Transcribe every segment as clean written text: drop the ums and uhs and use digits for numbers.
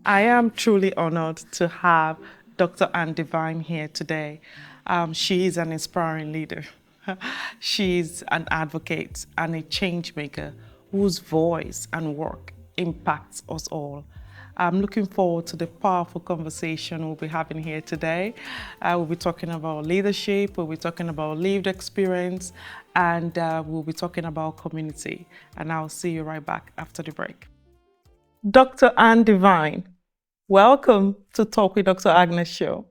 I am truly honored to have Dr. Anne Divine here today. She is an inspiring leader. She's an advocate and a change maker whose voice and work impacts us all. I'm looking forward to the powerful conversation we'll be having here today. We'll be talking about leadership, we'll be talking about lived experience, and we'll be talking about community. And I'll see you right back after the break. Dr. Anne Divine, welcome to Talk with Dr. Agnes show.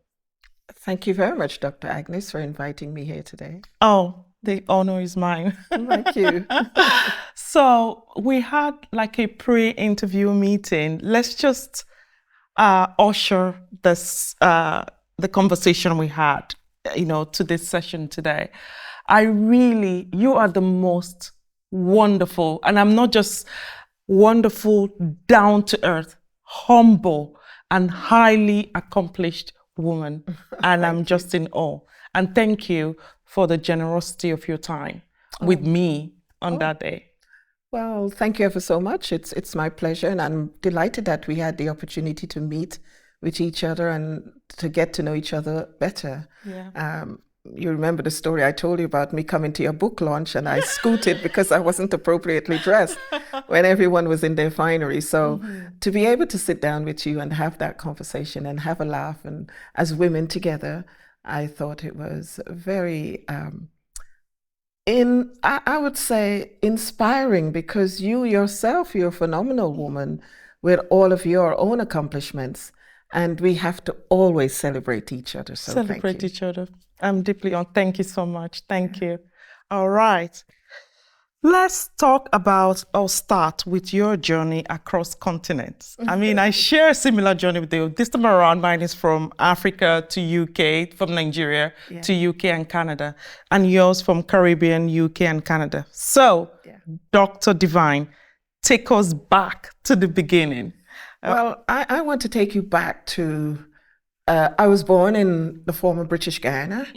Thank you very much, Dr. Agnes, for inviting me here today. Oh, the honor is mine. Thank you. So we had like a pre-interview meeting. Let's just usher this the conversation we had, to this session today. You are the most wonderful, and I'm not just wonderful, down to earth, humble, and highly accomplished woman. And I'm just in awe. And thank you for the generosity of your time with me on that day. Well, thank you ever so much. It's my pleasure. And I'm delighted that we had the opportunity to meet with each other and to get to know each other better. Yeah. You remember the story I told you about me coming to your book launch and I scooted because I wasn't appropriately dressed when everyone was in their finery. So to be able to sit down with you and have that conversation and have a laugh and as women together, I thought it was very, I would say inspiring, because you yourself, you're a phenomenal woman with all of your own accomplishments. And we have to always celebrate each other. So celebrate each other. I'm deeply honored. Thank you so much. Thank you. All right. Let's talk about, or start with your journey across continents. I mean, I share a similar journey with you. This time around, mine is from Africa to UK, from Nigeria to UK and Canada, and yours from Caribbean, UK and Canada. So, Dr. Divine, take us back to the beginning. Well, I want to take you back to, I was born in the former British Guyana.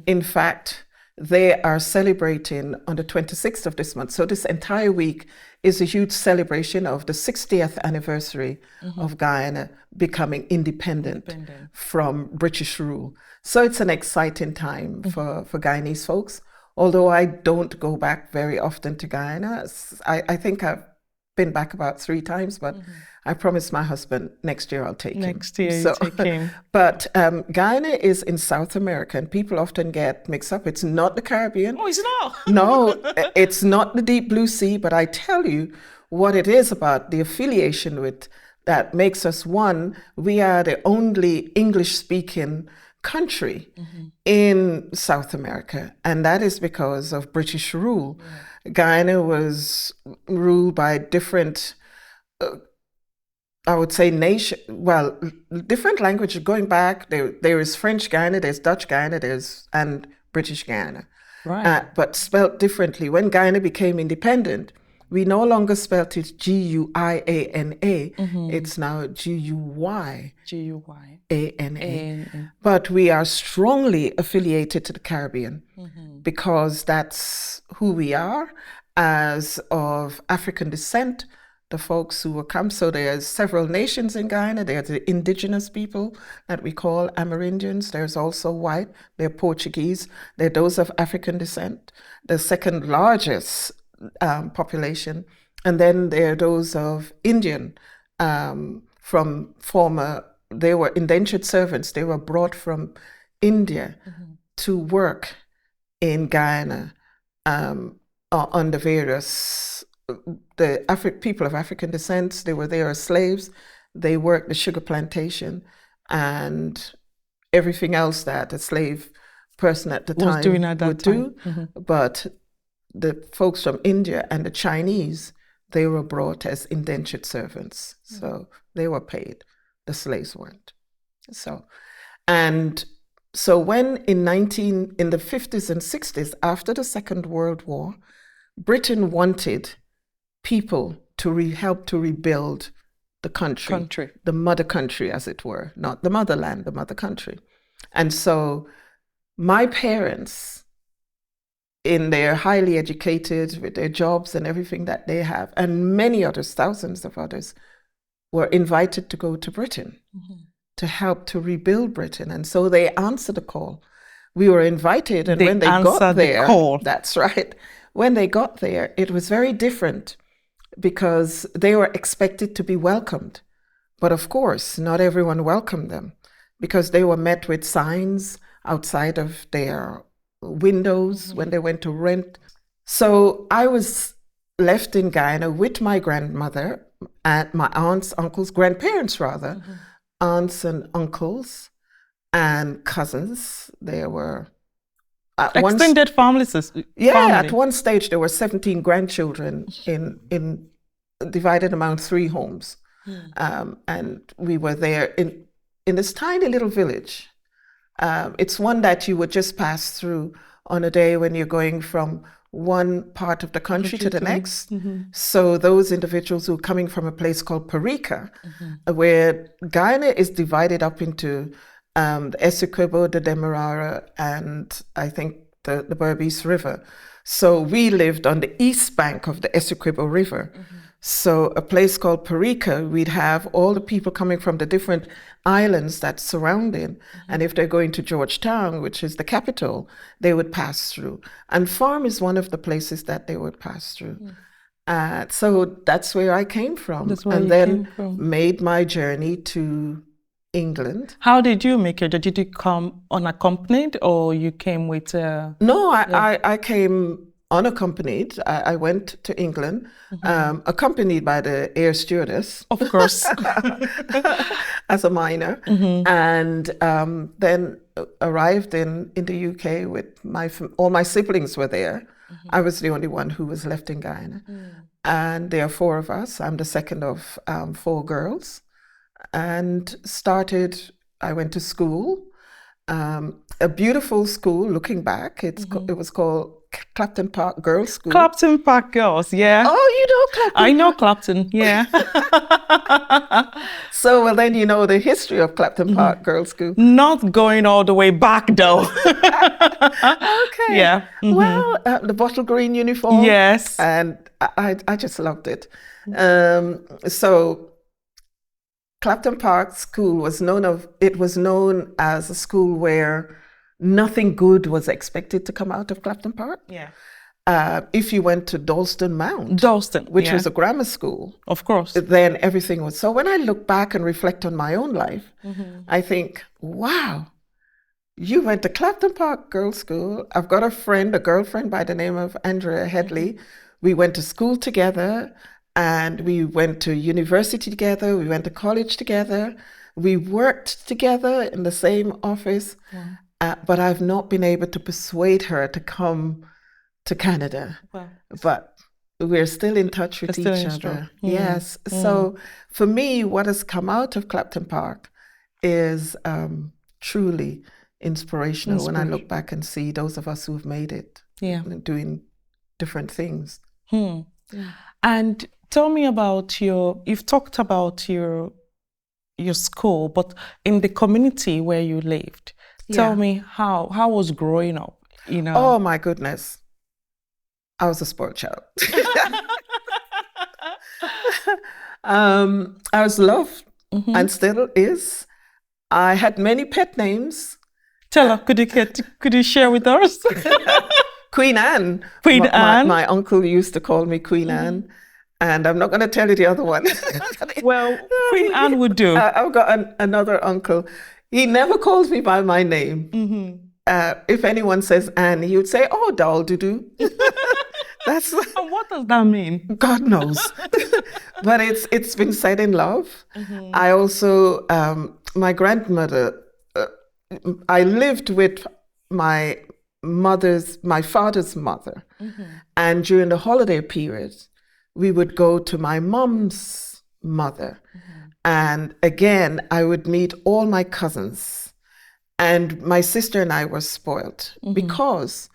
In fact, they are celebrating on the 26th of this month. So this entire week is a huge celebration of the 60th anniversary of Guyana becoming independent from British rule. So it's an exciting time for Guyanese folks. Although I don't go back very often to Guyana. I think I've been back about 3 times, but I promised my husband next year I'll take him. Next year you take him. But Guyana is in South America, and people often get mixed up. It's not the Caribbean. Oh, it's not? No, it's not the deep blue sea, but I tell you what it is about the affiliation with that makes us one. We are the only English-speaking country in South America, and that is because of British rule. Guyana was ruled by different I would say different languages going back. There is French Guyana, there's Dutch Guyana, and British Guyana, but spelt differently. When Guyana became independent, we no longer spelt it G-U-I-A-N-A. It's now G-U-Y. A-N-A. But we are strongly affiliated to the Caribbean because that's who we are as of African descent. The folks who will come. So there's several nations in Guyana. There's the indigenous people that we call Amerindians. There's also white. They're Portuguese. They're those of African descent, the second largest population. And then there are those of Indian from former, they were indentured servants. They were brought from India to work in Guyana on the various the people of African descent. They were there as slaves. They worked the sugar plantation and everything else that a slave person at the time would do. But the folks from India and the Chinese, they were brought as indentured servants. So they were paid. The slaves weren't. So when in the 50s and 60s, after the Second World War, Britain wanted people to help to rebuild the country, the mother country, as it were, not the motherland, the mother country. And so my parents, in their highly educated, with their jobs and everything that they have, and many others, thousands of others, were invited to go to Britain to help to rebuild Britain. And so they answered the call. We were invited, and when they got there, that's right. When they got there, it was very different because they were expected to be welcomed. But of course, not everyone welcomed them because they were met with signs outside of their windows when they went to rent. So I was left in Guyana with my grandmother and my aunts, uncles, grandparents rather, aunts and uncles and cousins. There were extended families. At one stage there were 17 grandchildren in divided among 3 homes, and we were there in this tiny little village. It's one that you would just pass through on a day when you're going from one part of the country to the next. So those individuals who are coming from a place called Parika, where Guyana is divided up into the Essequibo, the Demerara, and I think the Berbice River. So we lived on the east bank of the Essequibo River. So a place called Parika, we'd have all the people coming from the different islands that surround it. And if they're going to Georgetown, which is the capital, they would pass through. And Farm is one of the places that they would pass through. So that's where I came from. And then made my journey to England. How did you make it? Did you come unaccompanied or you came with... No, I came unaccompanied. I went to England, accompanied by the air stewardess. Of course. As a minor. And then arrived in the UK with all my siblings were there. I was the only one who was left in Guyana. And there are 4 of us. I'm the second of 4 girls. And I went to school, a beautiful school looking back. It was called Clapton Park Girls' School. Clapton Park Girls, yeah. Oh, you know Clapton? I know Clapton, yeah. So, well, then you know the history of Clapton Park Girls' School. Not going all the way back, though. Okay. Yeah. Well, the bottle green uniform. Yes. And I just loved it. So Clapton Park School was known as a school where nothing good was expected to come out of Clapton Park. Yeah. If you went to Dalston Mount, which was a grammar school, of course, then everything was. So when I look back and reflect on my own life, I think, wow, you went to Clapton Park Girls' School. I've got a girlfriend by the name of Andrea Headley. We went to school together. And we went to university together, we went to college together, we worked together in the same office, but I've not been able to persuade her to come to Canada. Wow. But we're still in touch with each other. Yes. So for me, what has come out of Clapton Park is truly inspirational when I look back and see those of us who've made it, doing different things. And tell me about you've talked about your school, but in the community where you lived, tell me how was growing up, Oh my goodness. I was a spoiled child. I was loved and still is. I had many pet names. Tell her, could you share with us? Queen Anne. Queen Anne. My uncle used to call me Queen Anne. And I'm not going to tell you the other one. Well, Queen Anne would do. I've got another uncle. He never calls me by my name. If anyone says Anne, he would say, "Oh, doll doo-doo." And what does that mean? God knows. But it's been said in love. I also, my grandmother, I lived with my father's mother. And during the holiday period, we would go to my mom's mother. And again, I would meet all my cousins. And my sister and I were spoiled because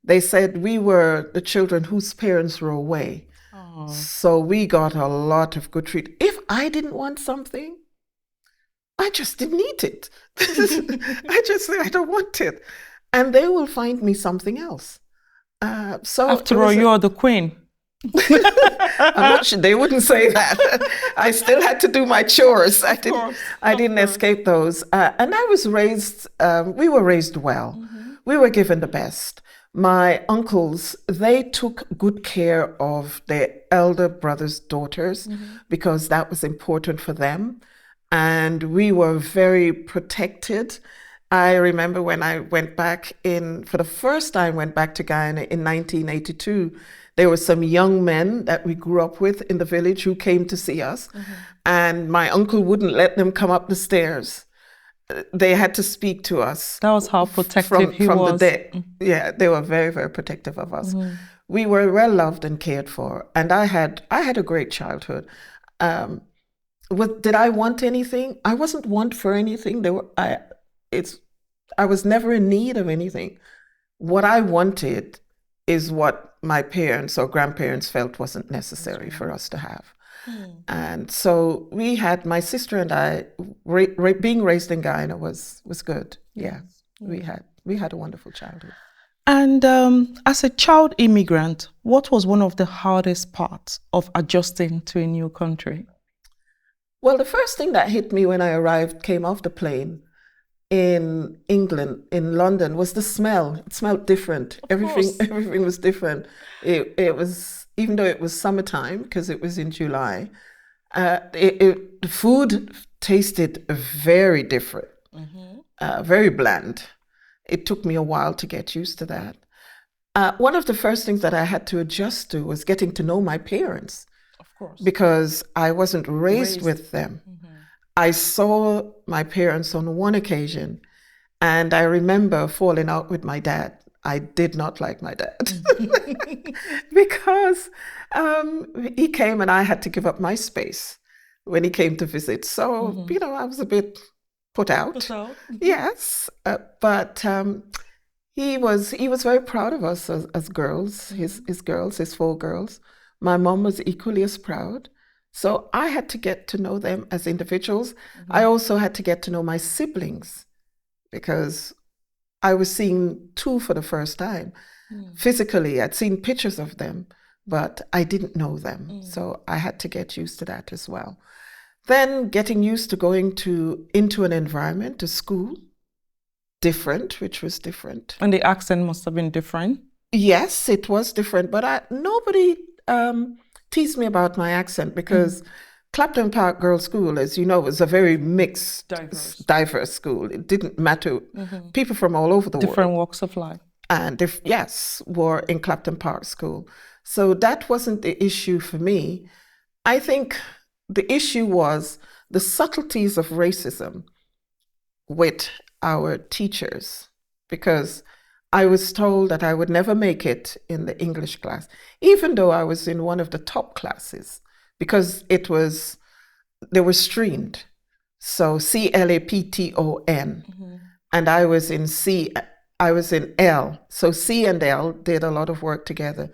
they said we were the children whose parents were away. So we got a lot of good treatment. If I didn't want something, I just didn't eat it. I just said, I don't want it. And they will find me something else. So after all, you are the queen. I'm not sure they wouldn't say that. I still had to do my chores. I didn't escape those. And I was raised, we were raised well. We were given the best. My uncles, they took good care of their elder brothers' daughters because that was important for them. And we were very protected. I remember when I went back for the first time, went back to Guyana in 1982, there were some young men that we grew up with in the village who came to see us. And my uncle wouldn't let them come up the stairs. They had to speak to us. That was how protective he was. Yeah, they were very, very protective of us. We were well loved and cared for. And I had a great childhood. Did I want anything? I wasn't want for anything. I was never in need of anything. What I wanted is what my parents or grandparents felt wasn't necessary for us to have. And so we had, my sister and I, being raised in Guyana was good. Yeah, we had a wonderful childhood. And as a child immigrant, what was one of the hardest parts of adjusting to a new country? Well, the first thing that hit me when I arrived, came off the plane in England, in London, was the smell. It smelled different. Everything was different. It was, even though it was summertime, because it was in July, the food tasted very different, very bland. It took me a while to get used to that. One of the first things that I had to adjust to was getting to know my parents. Of course. Because I wasn't raised with them. I saw my parents on one occasion, and I remember falling out with my dad. I did not like my dad because he came and I had to give up my space when he came to visit. So, I was a bit put out. Yes. But he was very proud of us as girls, his girls, his 4 girls. My mom was equally as proud. So I had to get to know them as individuals. I also had to get to know my siblings because I was seeing 2 for the first time. Physically, I'd seen pictures of them, but I didn't know them. So I had to get used to that as well. Then getting used to going into an environment, to school, which was different. And the accent must have been different? Yes, it was different, but nobody teased me about my accent because Clapton Park Girls' School, as you know, was a very mixed, diverse school. It didn't matter. People from all over the world. Different walks of life. And were in Clapton Park School. So that wasn't the issue for me. I think the issue was the subtleties of racism with our teachers, because I was told that I would never make it in the English class, even though I was in one of the top classes, because they were streamed. So CLAPTON, and I was in L. So C and L did a lot of work together.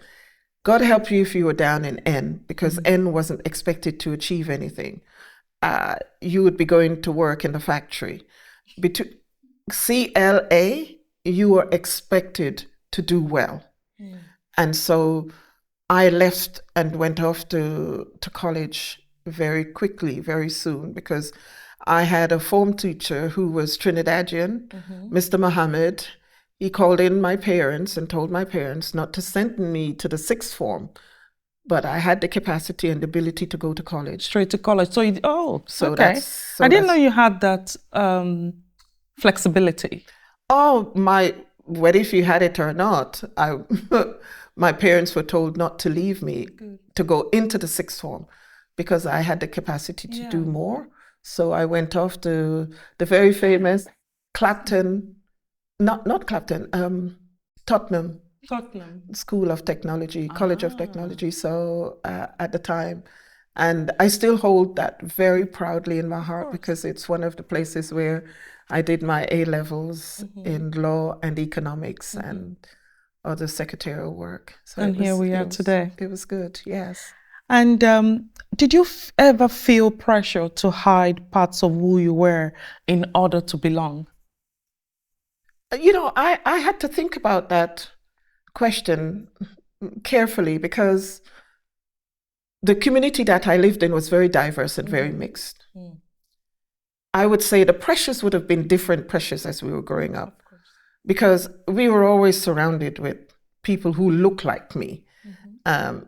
God help you if you were down in N, because N wasn't expected to achieve anything. You would be going to work in the factory. Between CLA, you were expected to do well. And so I left and went off to college very quickly, very soon, because I had a form teacher who was Trinidadian, Mr. Mohammed. He called in my parents and told my parents not to send me to the 6th form, but I had the capacity and the ability to go to college. Straight to college. So okay. I didn't know you had that flexibility. Whether if you had it or not, my parents were told not to leave me to go into the 6th form because I had the capacity to do more. So I went off to the very famous Tottenham School of Technology, College of Technology. So at the time, and I still hold that very proudly in my heart because it's one of the places where I did my A-levels in law and economics, and other secretarial work. So And here we are today. It was good, yes. And did you ever feel pressure to hide parts of who you were in order to belong? I had to think about that question carefully because the community that I lived in was very diverse and very mixed. Mm. I would say the pressures would have been different pressures as we were growing up because we were always surrounded with people who look like me. Mm-hmm.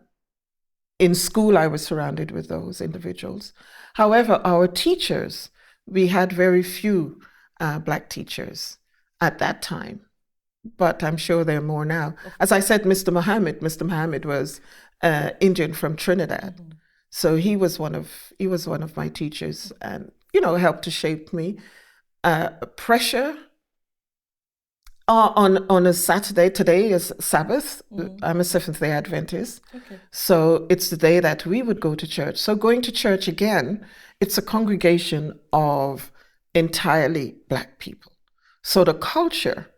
In school, I was surrounded with those individuals. However, our teachers, we had very few Black teachers at that time, but I'm sure there are more now. As I said, Mr. Muhammad was Indian from Trinidad. Mm-hmm. So he was one of my teachers and, helped to shape me. Pressure on a Saturday. Today is Sabbath. Mm-hmm. I'm a Seventh-day Adventist. Okay. So it's the day that we would go to church. So going to church again, it's a congregation of entirely Black people. So the culture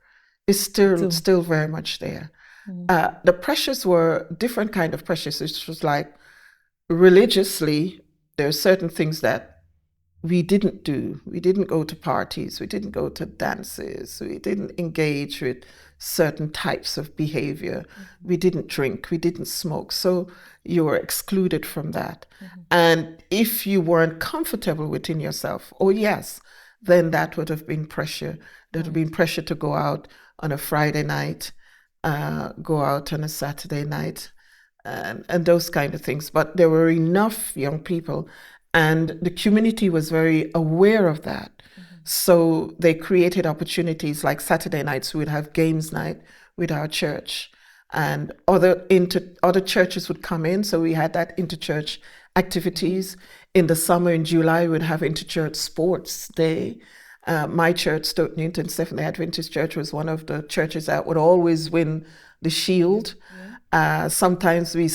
is still very much there. Mm-hmm. The pressures were different kind of pressures. It was like religiously, there are certain things that we didn't do. We didn't go to parties. We didn't go to dances. We didn't engage with certain types of behavior. Mm-hmm. We didn't drink. We didn't smoke. So you were excluded from that. Mm-hmm. And if you weren't comfortable within yourself, then that would have been pressure. There would have been pressure to go out on a Friday night, go out on a Saturday night, and those kind of things. But there were enough young people, and the community was very aware of that. Mm-hmm. So they created opportunities like Saturday nights, we would have games night with our church, and other churches would come in. So we had that interchurch activities. In the summer, in July, we would have interchurch sports day. My church, Stoke Newington Seventh-day Adventist Church, was one of the churches that would always win the shield. Yeah. Sometimes we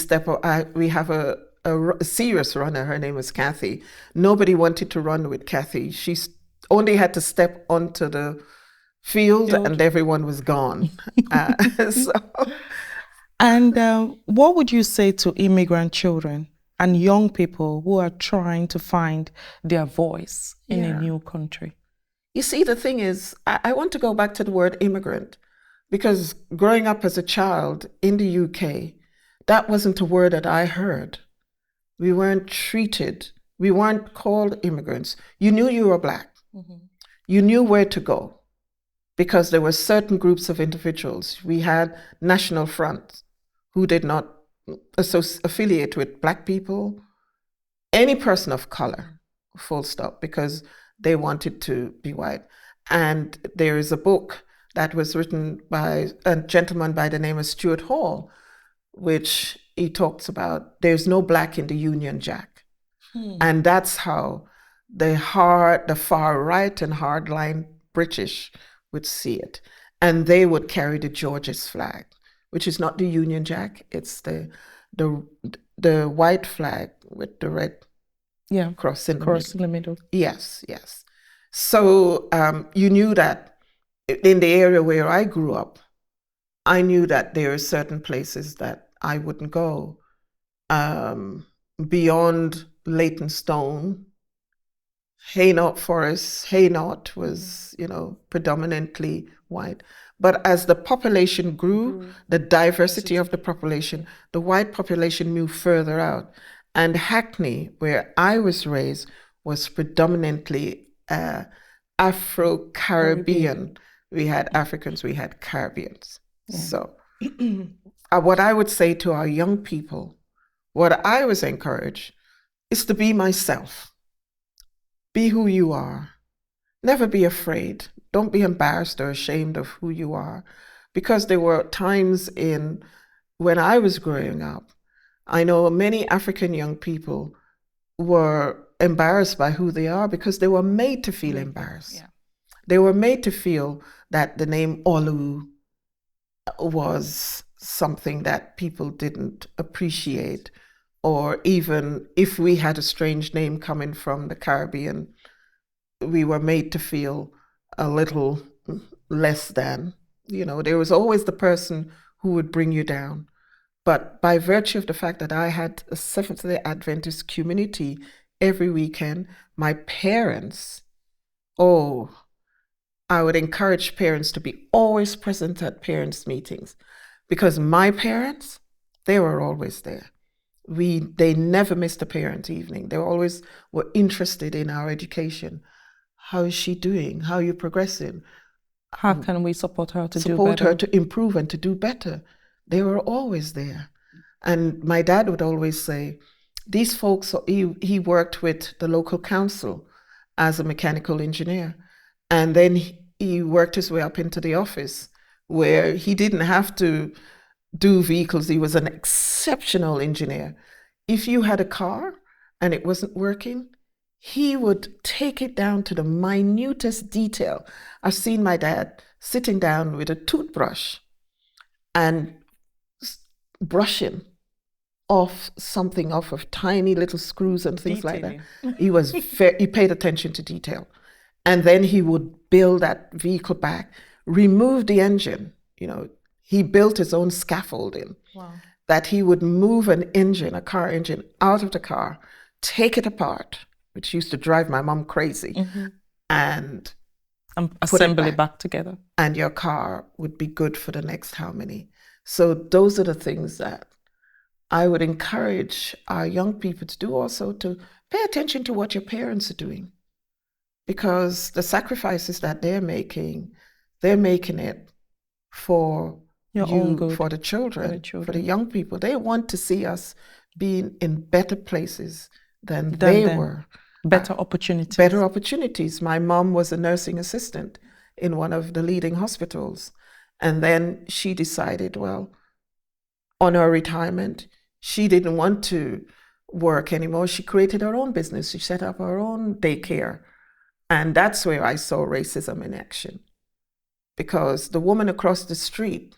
have a serious runner. Her name was Kathy. Nobody wanted to run with Kathy. She only had to step onto the field and everyone was gone. And what would you say to immigrant children and young people who are trying to find their voice in a new country? You see, the thing is, I want to go back to the word immigrant, because growing up as a child in the UK, that wasn't a word that I heard. We weren't called immigrants. You knew you were Black. Mm-hmm. You knew where to go because there were certain groups of individuals. We had National Front who did not affiliate with Black people, any person of color, full stop, because they wanted to be white. And there is a book that was written by a gentleman by the name of Stuart Hall, which he talks about there's no Black in the Union Jack. And that's how the far right and hardline British would see it. And they would carry the George's flag, which is not the Union Jack. It's the white flag with the red cross in the middle. Yes. So you knew that in the area where I grew up, I knew that there are certain places that I wouldn't go. Beyond Leytonstone, Hainault Forest. Hainault was, predominantly white. But as the population grew, the diversity of the population, the white population moved further out. And Hackney, where I was raised, was predominantly Afro-Caribbean. We had Africans, we had Caribbeans. Yeah. So what I would say to our young people, what I was encouraged, is to be myself. Be who you are. Never be afraid. Don't be embarrassed or ashamed of who you are. Because there were times when I was growing up, I know many African young people were embarrassed by who they are because they were made to feel embarrassed. Yeah. They were made to feel that the name Olu was something that people didn't appreciate, or even if we had a strange name coming from the Caribbean, we were made to feel a little less than. There was always the person who would bring you down. But by virtue of the fact that I had a Seventh-day Adventist community every weekend, my parents, I would encourage parents to be always present at parents' meetings, because my parents, they were always there. They never missed a parent evening. They always were interested in our education. How is she doing? How are you progressing? How can we support her to do better? Support her to improve and to do better. They were always there. And my dad would always say, these folks, he worked with the local council as a mechanical engineer. And then he worked his way up into the office where he didn't have to do vehicles. He was an exceptional engineer. If you had a car and it wasn't working, he would take it down to the minutest detail. I've seen my dad sitting down with a toothbrush and brushing off something off of tiny little screws and things Detailing. like that. He paid attention to detail. And then he would build that vehicle back, remove the engine. He built his own scaffolding. Wow. That he would move an engine, a car engine, out of the car, take it apart, which used to drive my mom crazy, and assemble it back together. And your car would be good for the next how many. So those are the things that I would encourage our young people to do, also to pay attention to what your parents are doing. Because the sacrifices that they're making it for your own good, for the children, for the young people. They want to see us being in better places than they were. Better opportunities. Better opportunities. My mom was a nursing assistant in one of the leading hospitals. And then she decided, well, on her retirement, she didn't want to work anymore. She created her own business. She set up her own daycare. And that's where I saw racism in action. Because the woman across the street,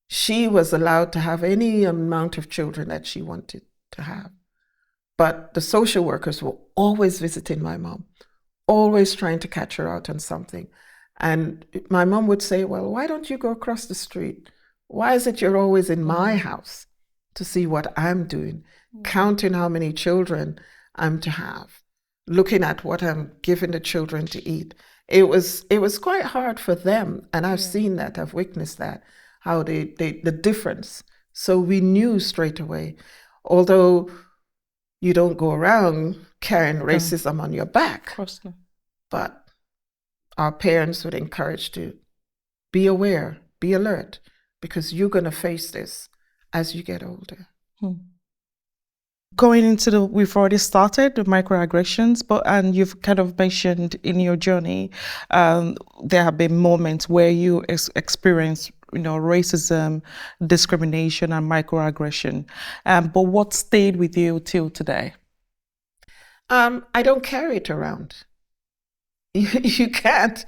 she was allowed to have any amount of children that she wanted to have. But the social workers were always visiting my mom, always trying to catch her out on something. And my mom would say, well, why don't you go across the street? Why is it you're always in my house to see what I'm doing, counting how many children I'm to have, looking at what I'm giving the children to eat? It was quite hard for them. And I've seen that, I've witnessed that, how the difference. So we knew straight away, although you don't go around carrying racism on your back, of course not. But our parents would encourage to be aware, be alert, because you're going to face this as you get older. Going into we've already started the microaggressions, and you've kind of mentioned in your journey, there have been moments where you experience, racism, discrimination, and microaggression. But what stayed with you till today? I don't carry it around. You can't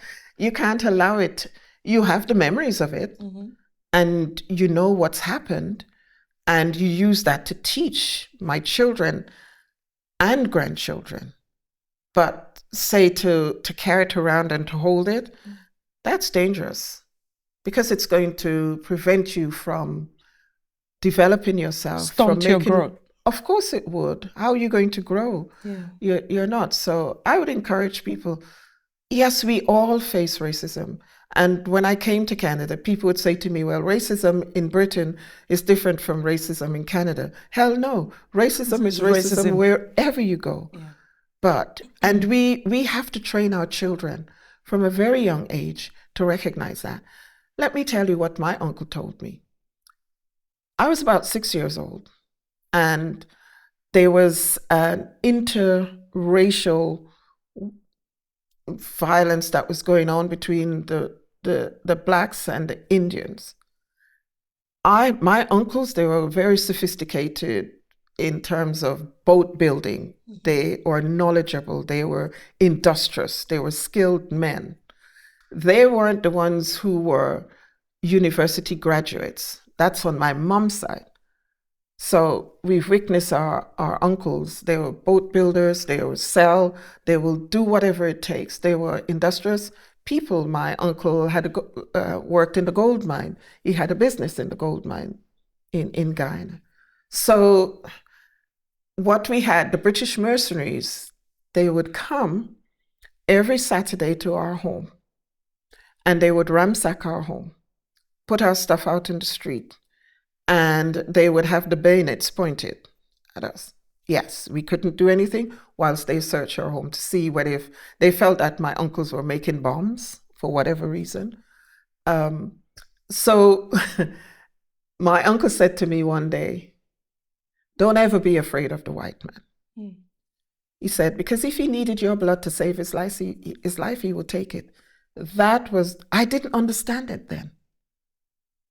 allow it. You have the memories of it, and you know what's happened. And you use that to teach my children and grandchildren. But say to carry it around and to hold it, that's dangerous, because it's going to prevent you from developing yourself. Stunt your growth. Of course it would. How are you going to grow? Yeah. You're not. So I would encourage people, yes, we all face racism. And when I came to Canada, people would say to me, well, racism in Britain is different from racism in Canada. Hell no. Racism is racism wherever you go. Yeah. And we have to train our children from a very young age to recognize that. Let me tell you what my uncle told me. I was about 6 years old, and there was an interracial violence that was going on between the blacks and the Indians. My uncles, they were very sophisticated in terms of boat building. They were knowledgeable. They were industrious. They were skilled men. They weren't the ones who were university graduates. That's on my mom's side. So we've witnessed our uncles. They were boat builders. They will sell. They will do whatever it takes. They were industrious. people. My uncle had worked in the gold mine. He had a business in the gold mine in Guyana. So what we had, the British mercenaries, they would come every Saturday to our home, and they would ransack our home, put our stuff out in the street, and they would have the bayonets pointed at us. Yes, we couldn't do anything whilst they searched our home to see whether if they felt that my uncles were making bombs for whatever reason. So my uncle said to me one day, don't ever be afraid of the white man. Mm. He said, because if he needed your blood to save his life, he would take it. I didn't understand it then.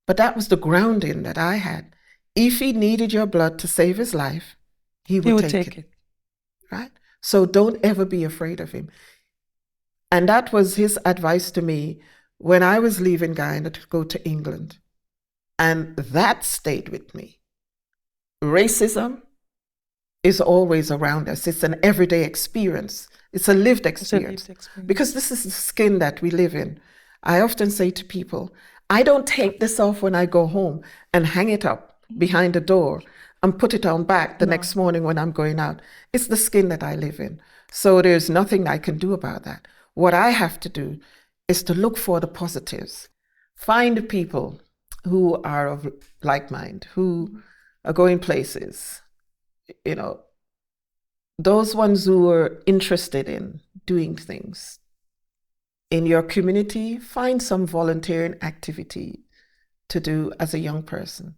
But that was the grounding that I had. If he needed your blood to save his life, he would take it. Right? So don't ever be afraid of him. And that was his advice to me when I was leaving Guyana to go to England. And that stayed with me. Racism is always around us. It's an everyday experience. It's a lived experience. Because this is the skin that we live in. I often say to people, I don't take this off when I go home and hang it up behind the door and put it on back the next morning when I'm going out. It's the skin that I live in. So there's nothing I can do about that. What I have to do is to look for the positives. Find people who are of like mind, who are going places, those ones who are interested in doing things. In your community, find some volunteering activity to do as a young person.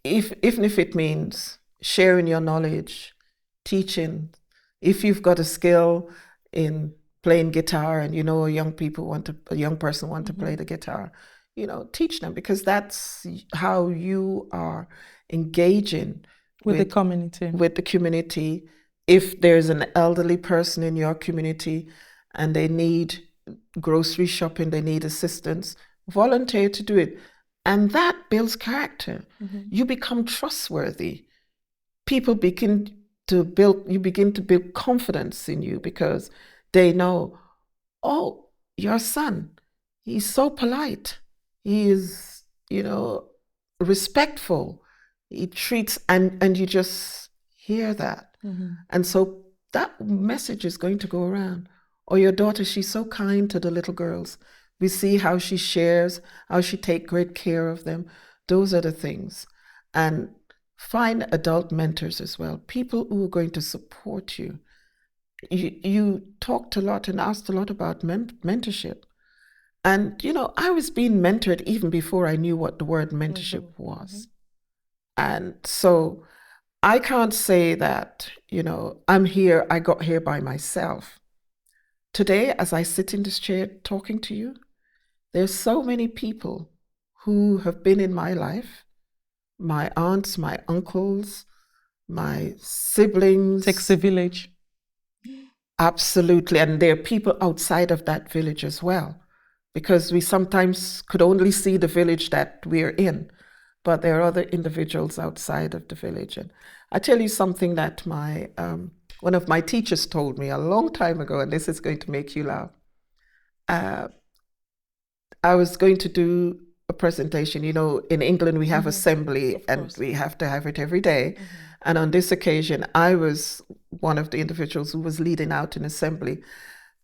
Even if it means sharing your knowledge, teaching. If you've got a skill in playing guitar and a young person want to play the guitar, teach them, because that's how you are engaging with the community. With the community. If there's an elderly person in your community and they need grocery shopping, they need assistance, volunteer to do it. And that builds character. Mm-hmm. You become trustworthy. People begin to build confidence in you because they know, oh, your son, he's so polite. He is, respectful. He treats, and you just hear that. Mm-hmm. And so that message is going to go around. Or your daughter, she's so kind to the little girls. We see how she shares, how she takes great care of them. Those are the things. And find adult mentors as well, people who are going to support you. You talked a lot and asked a lot about mentorship. And, I was being mentored even before I knew what the word mentorship was. And so I can't say that, I got here by myself. Today, as I sit in this chair talking to you, there's so many people who have been in my life, my aunts, my uncles, my siblings. Takes a village. Absolutely. And there are people outside of that village as well, because we sometimes could only see the village that we're in, but there are other individuals outside of the village. And I tell you something that one of my teachers told me a long time ago, and this is going to make you laugh. I was going to do a presentation. In England, we have assembly and we have to have it every day. Mm-hmm. And on this occasion, I was one of the individuals who was leading out in assembly.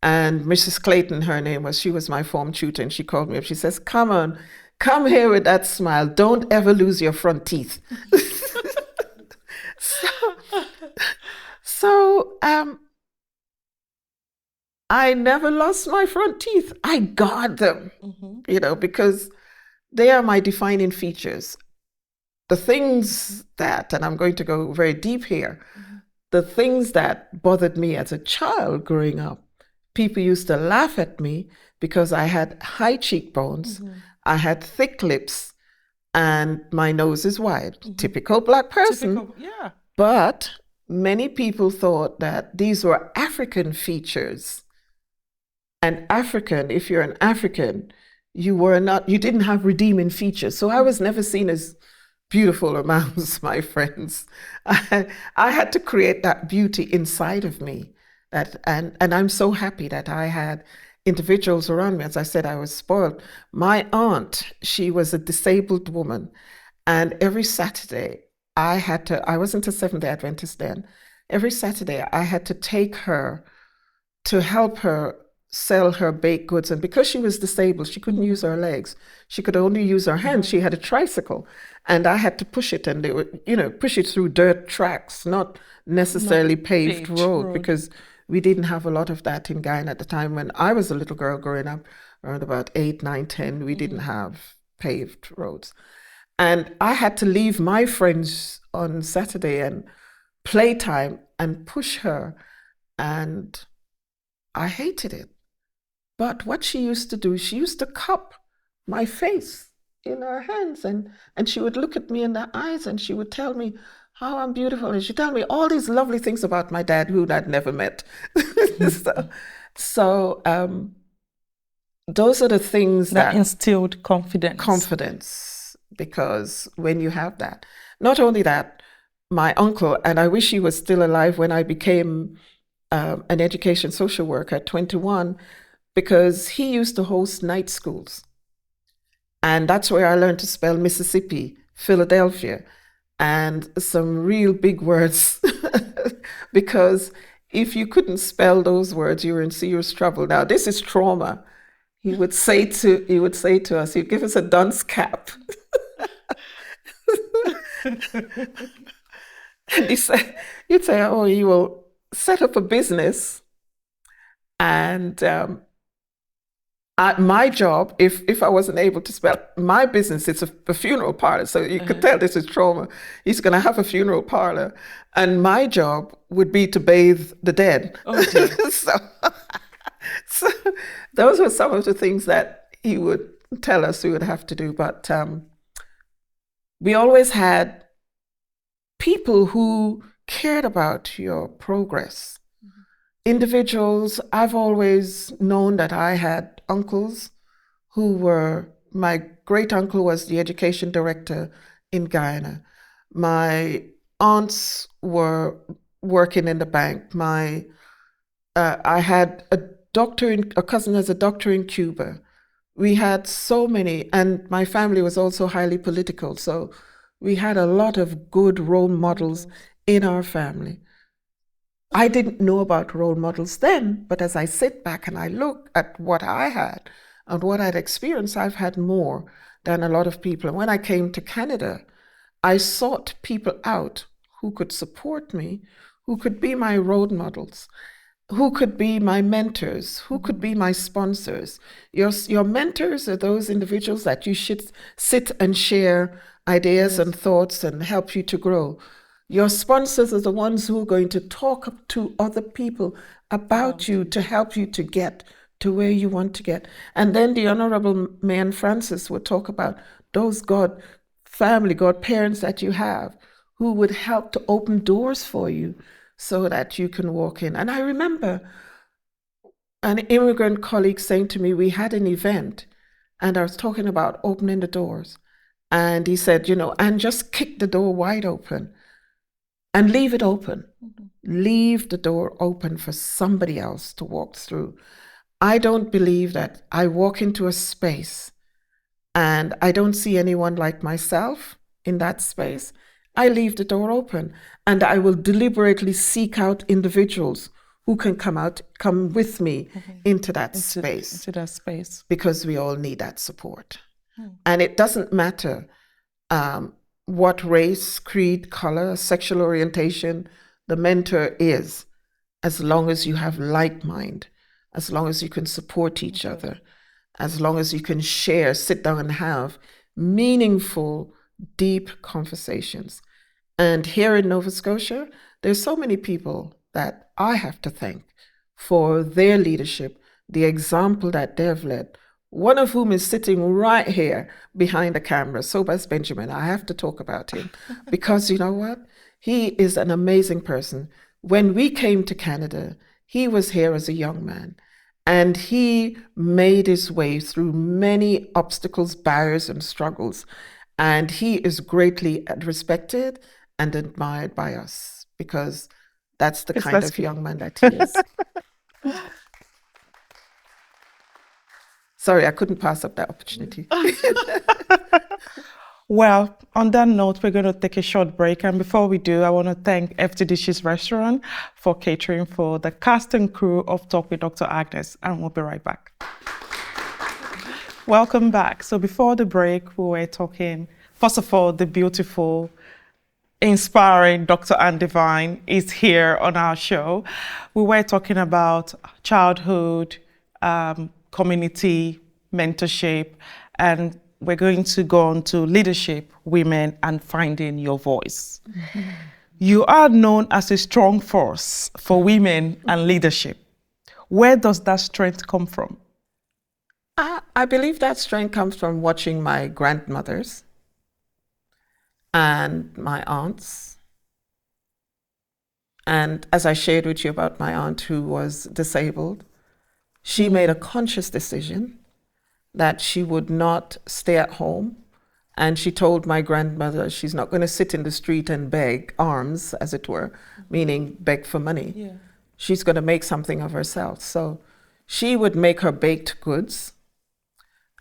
And Mrs. Clayton, her name was, she was my form tutor, and she called me up. She says, come on, come here with that smile. Don't ever lose your front teeth. So I never lost my front teeth. I guard them, because they are my defining features. The things that, and I'm going to go very deep here, the things that bothered me as a child growing up, people used to laugh at me because I had high cheekbones, I had thick lips, and my nose is wide. Typical Black person. Yeah. But many people thought that these were African features. And African, if you're an African, you didn't have redeeming features. So I was never seen as beautiful amongst my friends. I had to create that beauty inside of me. And I'm so happy that I had individuals around me. As I said, I was spoiled. My aunt, she was a disabled woman. And every Saturday, I wasn't a Seventh-day Adventist then. Every Saturday, I had to take her to help her sell her baked goods. And because she was disabled, she couldn't use her legs. She could only use her hands. She had a tricycle. And I had to push it, and they would, push it through dirt tracks, not necessarily paved road, because we didn't have a lot of that in Guyana at the time. When I was a little girl growing up, around about 8, 9, 10, we didn't have paved roads. And I had to leave my friends on Saturday and playtime and push her. And I hated it. But what she used to do, she used to cup my face in her hands, and she would look at me in the eyes, and she would tell me how I'm beautiful, and she'd tell me all these lovely things about my dad, who I'd never met. So those are the things that instilled confidence. Confidence, because when you have that, not only that, my uncle, and I wish he was still alive when I became an education social worker at 21, because he used to host night schools. And that's where I learned to spell Mississippi, Philadelphia, and some real big words. Because if you couldn't spell those words, you were in serious trouble. Now, this is trauma. He would say to us, he'd give us a dunce cap. And you'd say, oh, you will set up a business. And my job, if I wasn't able to spell my business, it's a funeral parlor. So you could tell this is trauma. He's going to have a funeral parlor. And my job would be to bathe the dead. Oh, so those were some of the things that he would tell us we would have to do. But we always had people who cared about your progress. Individuals, I've always known that I had uncles who were, my great uncle was the education director in Guyana. My aunts were working in the bank. I had a cousin as a doctor in Cuba. We had so many, and my family was also highly political. So we had a lot of good role models in our family. I didn't know about role models then, but as I sit back and I look at what I had and what I'd experienced, I've had more than a lot of people. And when I came to Canada, I sought people out who could support me, who could be my role models, who could be my mentors, who could be my sponsors. Your mentors are those individuals that you should sit and share ideas and thoughts and help you to grow. Your sponsors are the ones who are going to talk to other people about you to help you to get to where you want to get. And then the Honorable Mayor Francis would talk about those godparents that you have who would help to open doors for you so that you can walk in. And I remember an immigrant colleague saying to me, we had an event and I was talking about opening the doors. And he said, and just kick the door wide open. And leave it open. Leave the door open for somebody else to walk through. I don't believe that I walk into a space and I don't see anyone like myself in that space. I leave the door open, and I will deliberately seek out individuals who can come with me into that space. Because we all need that support. And it doesn't matter what race, creed, color, sexual orientation the mentor is, as long as you have like mind, as long as you can support each other, as long as you can share, sit down and have meaningful, deep conversations. And here in Nova Scotia, there's so many people that I have to thank for their leadership, the example that they've led. One of whom is sitting right here behind the camera, Sobas Benjamin. I have to talk about him because you know what? He is an amazing person. When we came to Canada, he was here as a young man, and he made his way through many obstacles, barriers, and struggles. And he is greatly respected and admired by us because that's the kind of young man that he is. Sorry, I couldn't pass up that opportunity. Well, on that note, we're going to take a short break. And before we do, I want to thank FT Dishes Restaurant for catering for the cast and crew of Talk with Dr. Agnes. And we'll be right back. Welcome back. So before the break, we were talking, first of all, the beautiful, inspiring Dr. Anne Divine is here on our show. We were talking about childhood, community, mentorship, and we're going to go on to leadership, women, and finding your voice. Mm-hmm. You are known as a strong force for women and leadership. Where does that strength come from? I believe that strength comes from watching my grandmothers and my aunts. And as I shared with you about my aunt who was disabled, she made a conscious decision that she would not stay at home. And she told my grandmother she's not going to sit in the street and beg alms, as it were, meaning beg for money. Yeah. She's going to make something of herself. So she would make her baked goods.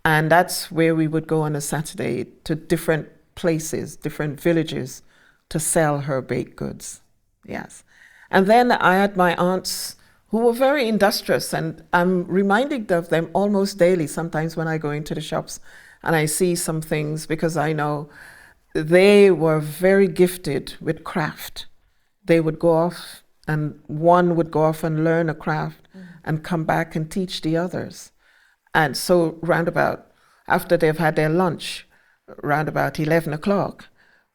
And that's where we would go on a Saturday to different places, different villages, to sell her baked goods. Yes. And then I had my aunts who were very industrious, and I'm reminded of them almost daily, sometimes when I go into the shops and I see some things, because I know they were very gifted with craft. They would go off, and one would go off and learn a craft and come back and teach the others. And so roundabout, after they've had their lunch, roundabout 11 o'clock,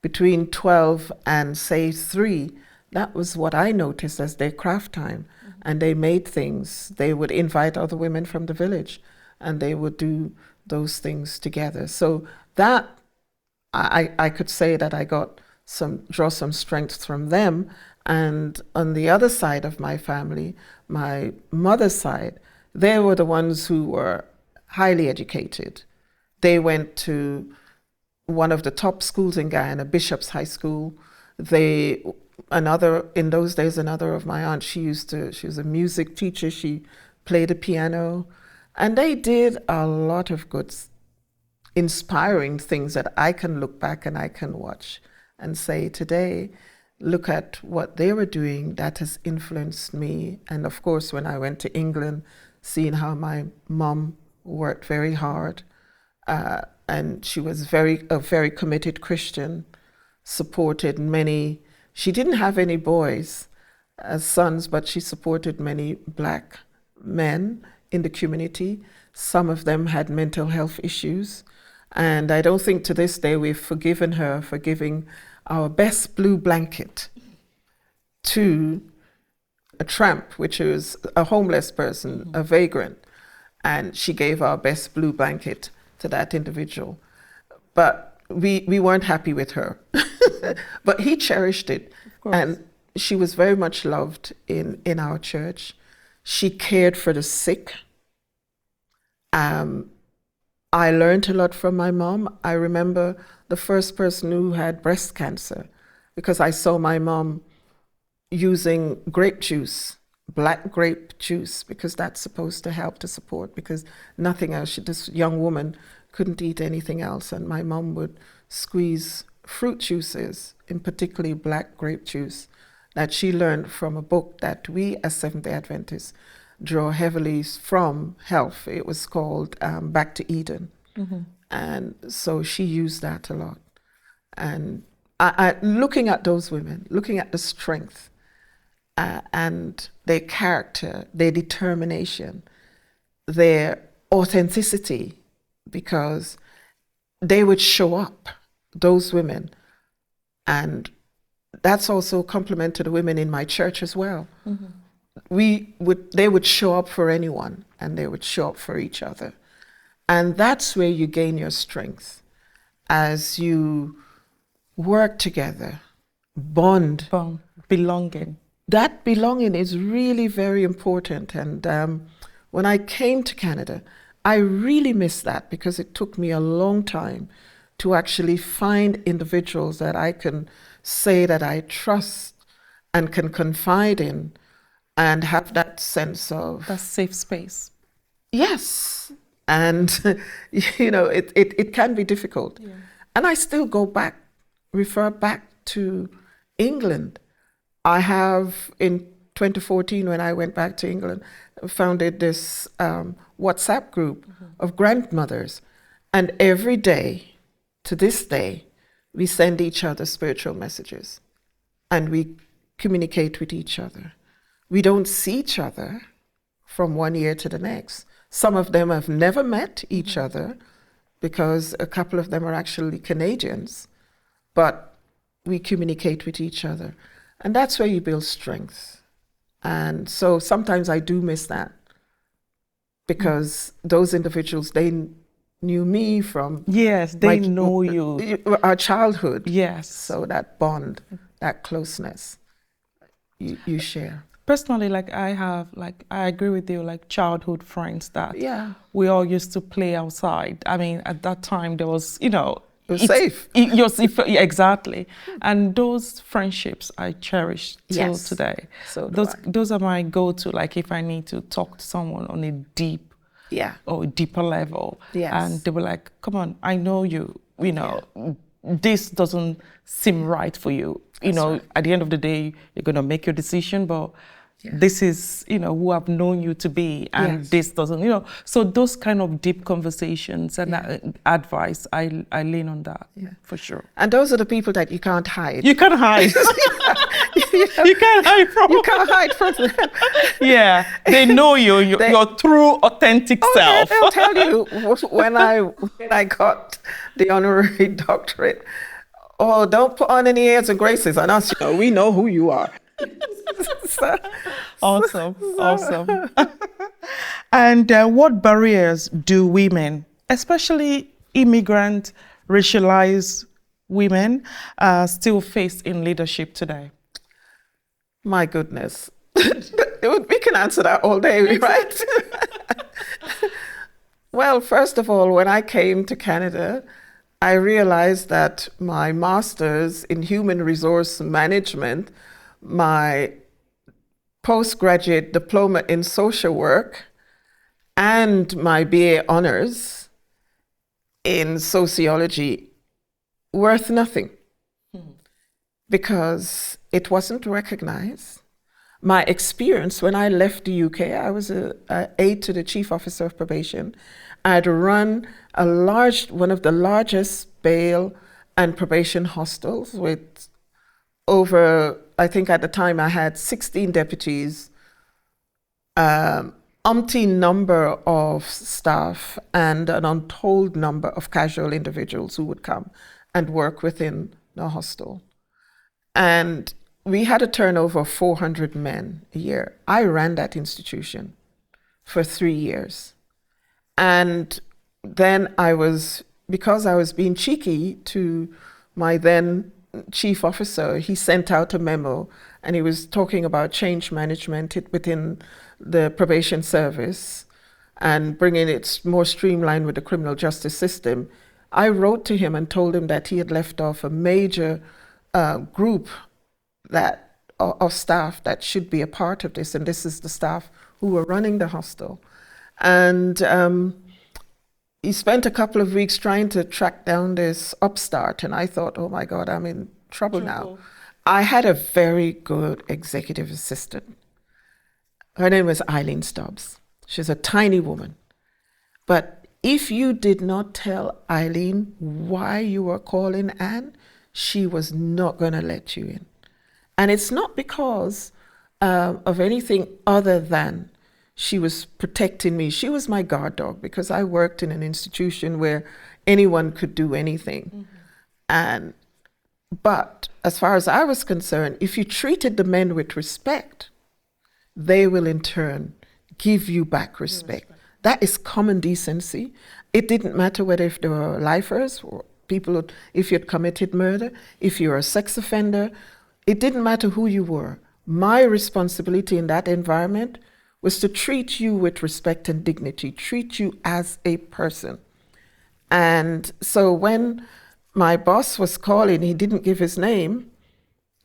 between 12 and say 3, that was what I noticed as their craft time. And they made things. They would invite other women from the village, and they would do those things together. So that, I could say that I draw some strength from them. And on the other side of my family, my mother's side, they were the ones who were highly educated. They went to one of the top schools in Guyana, Bishop's High School. In those days, another of my aunts, she was a music teacher. She played the piano. And they did a lot of good, inspiring things that I can look back and I can watch and say, today, look at what they were doing that has influenced me. And of course, when I went to England, seeing how my mom worked very hard, and she was a very committed Christian, supported many. She didn't have any boys as sons, but she supported many Black men in the community. Some of them had mental health issues. And I don't think to this day we've forgiven her for giving our best blue blanket to a tramp, which was a homeless person, a vagrant. And she gave our best blue blanket to that individual. But we weren't happy with her. But he cherished it. And she was very much loved in our church. She cared for the sick. I learned a lot from my mom. I remember the first person who had breast cancer, because I saw my mom using grape juice, black grape juice, because that's supposed to help to support, because nothing else. This young woman couldn't eat anything else, and my mom would squeeze fruit juices, in particularly black grape juice, that she learned from a book that we as Seventh-day Adventists draw heavily from health. It was called Back to Eden. And so she used that a lot. And I looking at those women, looking at the strength and their character, their determination, their authenticity, because they would show up, those women. And that's also a compliment to the women in my church as well. They would show up for anyone, and they would show up for each other. And that's where you gain your strength, as you work together, bond. Belonging. That belonging is really very important. And when I came to Canada, I really missed that, because it took me a long time to actually find individuals that I can say that I trust and can confide in, and have that sense of... That safe space. Yes. And, it can be difficult. Yeah. And I still refer back to England. I have, in 2014, when I went back to England, founded this WhatsApp group of grandmothers. And every day, to this day, we send each other spiritual messages. And we communicate with each other. We don't see each other from one year to the next. Some of them have never met each other because a couple of them are actually Canadians, but we communicate with each other. And that's where you build strength. And so sometimes I do miss that because those individuals, they knew me from... Yes, they know you. Our childhood. Yes. So that bond, that closeness, you share. Personally, I agree with you, childhood friends that we all used to play outside. I mean, at that time, there was, it was safe. Exactly. And those friendships I cherish till today. So those are my go-to, if I need to talk to someone on a deep or deeper level. Yes. And they were like, come on, I know you, this doesn't seem right for you. At the end of the day, you're going to make your decision, but this is, who I've known you to be, and this doesn't, so those kind of deep conversations and advice, I lean on that for sure. And those are the people that you can't hide. You can't hide. You can't hide from them. You can't hide from them. Yeah, they know you, your true, authentic self. They'll tell you when I got the honorary doctorate, oh, don't put on any airs and graces on us. We know who you are. Awesome. And what barriers do women, especially immigrant, racialized women, still face in leadership today? My goodness. We can answer that all day, right? Well, first of all, when I came to Canada, I realized that my master's in human resource management, my postgraduate diploma in social work, and my BA honors in sociology worth nothing because it wasn't recognized. My experience when I left the UK, I was an aide to the chief officer of probation. I'd run one of the largest bail and probation hostels with over, I think at the time I had 16 deputies, umpteen number of staff, and an untold number of casual individuals who would come and work within the hostel. And we had a turnover of 400 men a year. I ran that institution for 3 years. And then because I was being cheeky to my then chief officer, he sent out a memo and he was talking about change management within the probation service and bringing it more streamlined with the criminal justice system. I wrote to him and told him that he had left off a major group of staff that should be a part of this, and this is the staff who were running the hostel. And he spent a couple of weeks trying to track down this upstart, and I thought, oh my God, I'm in trouble now. I had a very good executive assistant. Her name was Eileen Stubbs. She's a tiny woman. But if you did not tell Eileen why you were calling Anne, she was not going to let you in. And it's not because of anything other than she was protecting me. She was my guard dog because I worked in an institution where anyone could do anything. But as far as I was concerned, if you treated the men with respect, they will in turn give you back respect. That is common decency. It didn't matter whether if they were lifers or people, if you had committed murder, if you were a sex offender, it didn't matter who you were. My responsibility in that environment was to treat you with respect and dignity, treat you as a person. And so when my boss was calling, he didn't give his name,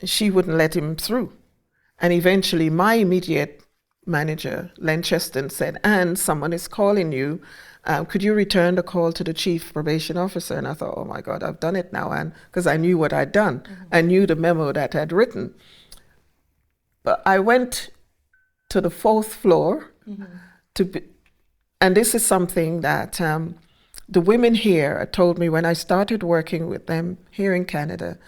she wouldn't let him through. And eventually my immediate manager, Len Cheston, said, Anne, someone is calling you Could you return the call to the chief probation officer? And I thought, oh my God, I've done it now. And because I knew what I'd done, I knew the memo that I'd written. But I went to the 4th floor and this is something that the women here told me when I started working with them here in Canada.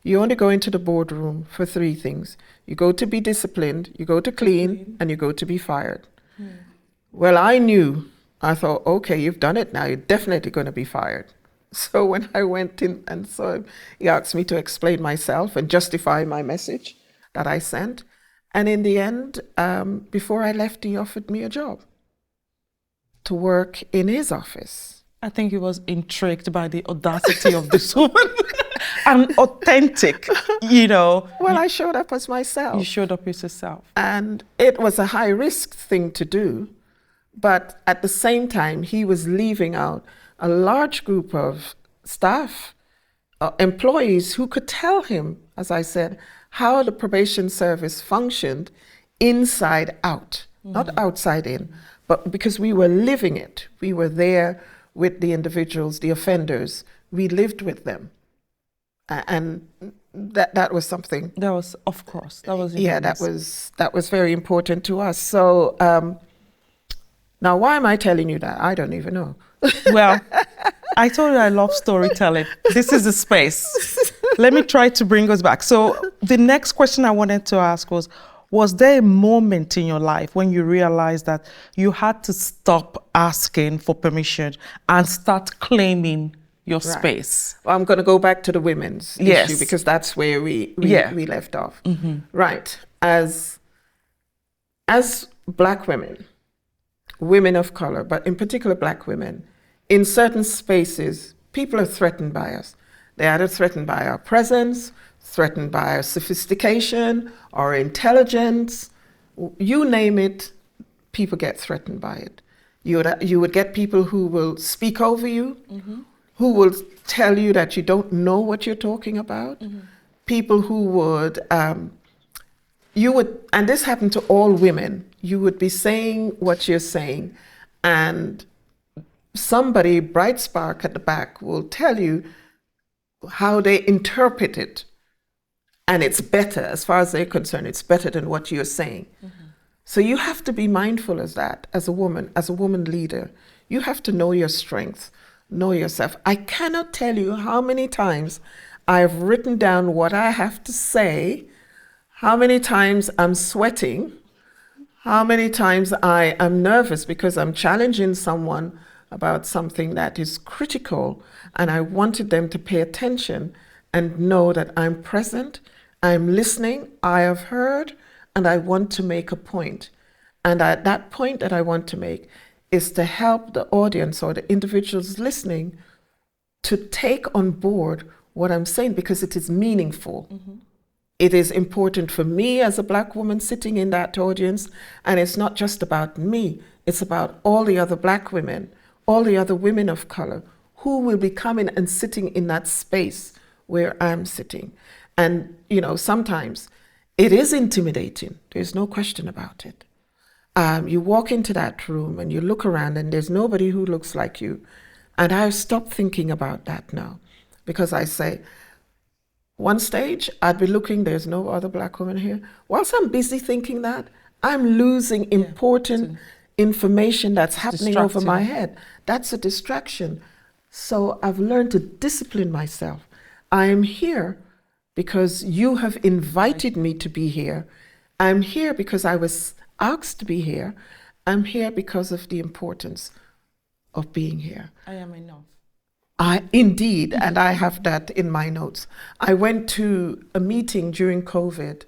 You only go into the boardroom for 3 things. You go to be disciplined, you go to clean, and you go to be fired. Well, I thought, okay, you've done it now. You're definitely going to be fired. So when I went in and so he asked me to explain myself and justify my message that I sent. And in the end, before I left, he offered me a job to work in his office. I think he was intrigued by the audacity of this woman and authentic, you know. Well, I showed up as myself. You showed up as yourself. And it was a high risk thing to do. But at the same time, he was leaving out a large group of staff, employees who could tell him, as I said, how the probation service functioned inside out, not outside in, but because we were living it. We were there with the individuals, the offenders. We lived with them. And that was something. That was, of course, that was. Yeah, that was very important to us. So now, why am I telling you that? I don't even know. Well, I told you I love storytelling. This is the space. Let me try to bring us back. So the next question I wanted to ask was there a moment in your life when you realized that you had to stop asking for permission and start claiming your space? Well, I'm going to go back to the women's issue because that's where we left off. Right. As Black women, women of color, but in particular Black women, in certain spaces, people are threatened by us. They're either threatened by our presence, threatened by our sophistication, our intelligence. You name it, people get threatened by it. You would get people who will speak over you, who will tell you that you don't know what you're talking about. People who would, and this happened to all women, you would be saying what you're saying, and somebody, bright spark at the back, will tell you how they interpret it. And it's better, as far as they're concerned, it's better than what you're saying. So you have to be mindful of that as a woman leader. You have to know your strengths, know yourself. I cannot tell you how many times I've written down what I have to say, how many times I'm sweating, how many times I am nervous because I'm challenging someone about something that is critical, and I wanted them to pay attention and know that I'm present, I'm listening, I have heard, and I want to make a point. And that point that I want to make is to help the audience or the individuals listening to take on board what I'm saying, because it is meaningful. It is important for me as a Black woman sitting in that audience, and it's not just about me, it's about all the other Black women, all the other women of color who will be coming and sitting in that space where I'm sitting. And, you know, sometimes it is intimidating. There's no question about it. You walk into that room and you look around and there's nobody who looks like you. And I've stopped thinking about that now, because I say, one stage I'd be looking, there's no other Black woman here. Whilst I'm busy thinking that, I'm losing important information that's happening over my head. That's a distraction. So I've learned to discipline myself. I am here because you have invited me to be here. I'm here because I was asked to be here. I'm here because of the importance of being here. I am enough. Indeed, and I have that in my notes. I went to a meeting during COVID.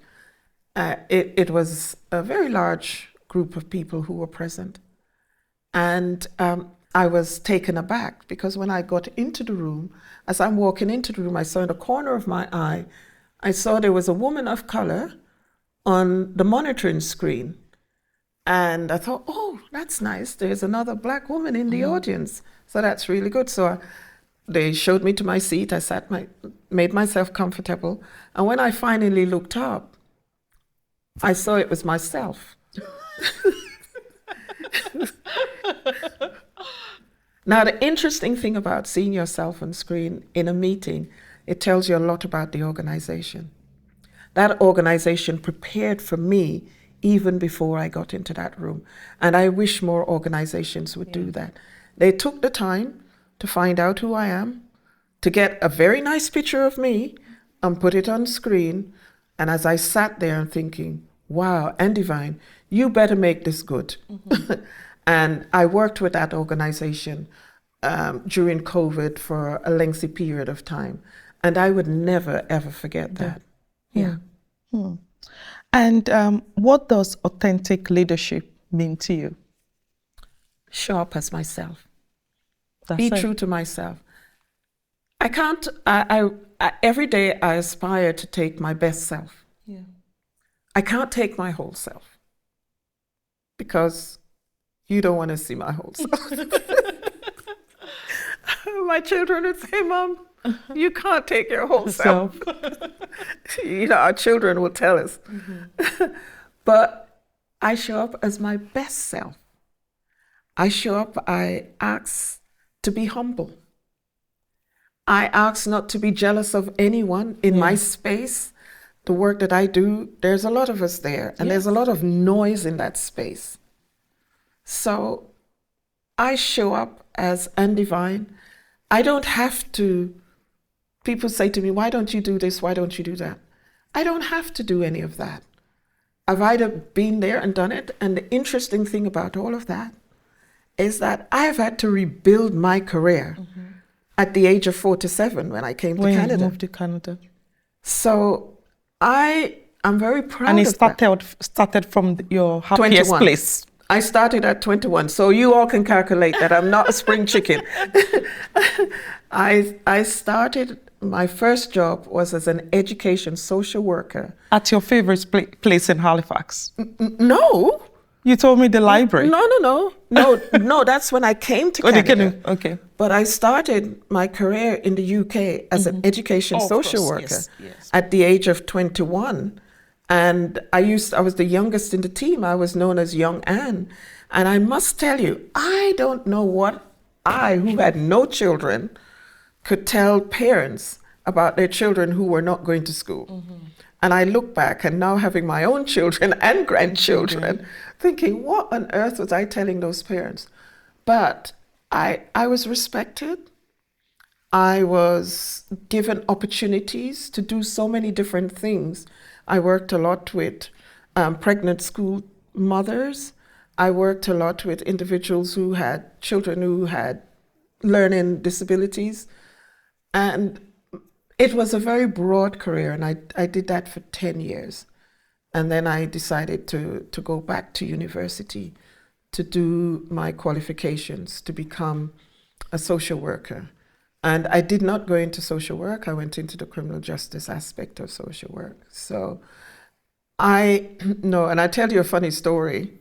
It was a very large group of people who were present. And I was taken aback because when I got into the room, as I'm walking into the room, I saw in the corner of my eye, I saw there was a woman of color on the monitoring screen. And I thought, oh, that's nice. There's another Black woman in the audience. So that's really good. So they showed me to my seat. I made myself comfortable. And when I finally looked up, I saw it was myself. Now, the interesting thing about seeing yourself on screen in a meeting, it tells you a lot about the organization. That organization prepared for me even before I got into that room. And I wish more organizations would do that. They took the time to find out who I am, to get a very nice picture of me and put it on screen. And as I sat there and thinking, wow, and Divine, you better make this good. And I worked with that organization during COVID for a lengthy period of time. And I would never, ever forget that. Yeah. And what does authentic leadership mean to you? Show up as myself. That's Be it. true to myself. I can't, every day I aspire to take my best self. Yeah. I can't take my whole self because you don't want to see my whole self. My children would say, Mom, you can't take your whole self. You know, our children will tell us. But I show up as my best self. I show up, I ask to be humble. I ask not to be jealous of anyone in my space. The work that I do, there's a lot of us there, and there's a lot of noise in that space. So I show up as undivine. I don't have to, people say to me, why don't you do this? Why don't you do that? I don't have to do any of that. I've either been there and done it. And the interesting thing about all of that is that I've had to rebuild my career at the age of 47 when I came to Canada. You moved to Canada. So I'm very proud And it of that. started from your happiest 21. place. I started at 21, so you all can calculate that I'm not a spring chicken. I started, my first job was as an education social worker. At your favorite place in Halifax? No. You told me the library. No, that's when I came to Canada. Okay. But I started my career in the UK as an education social worker at the age of 21. And I was the youngest in the team. I was known as Young Anne. And I must tell you, I don't know what I, who had no children, could tell parents about their children who were not going to school. And I look back and now having my own children and grandchildren, thinking, what on earth was I telling those parents? But I was respected. I was given opportunities to do so many different things. I worked a lot with pregnant school mothers. I worked a lot with individuals who had children who had learning disabilities. And it was a very broad career, and I did that for 10 years. And then I decided to go back to university to do my qualifications to become a social worker. And I did not go into social work. I went into the criminal justice aspect of social work. So and I tell you a funny story.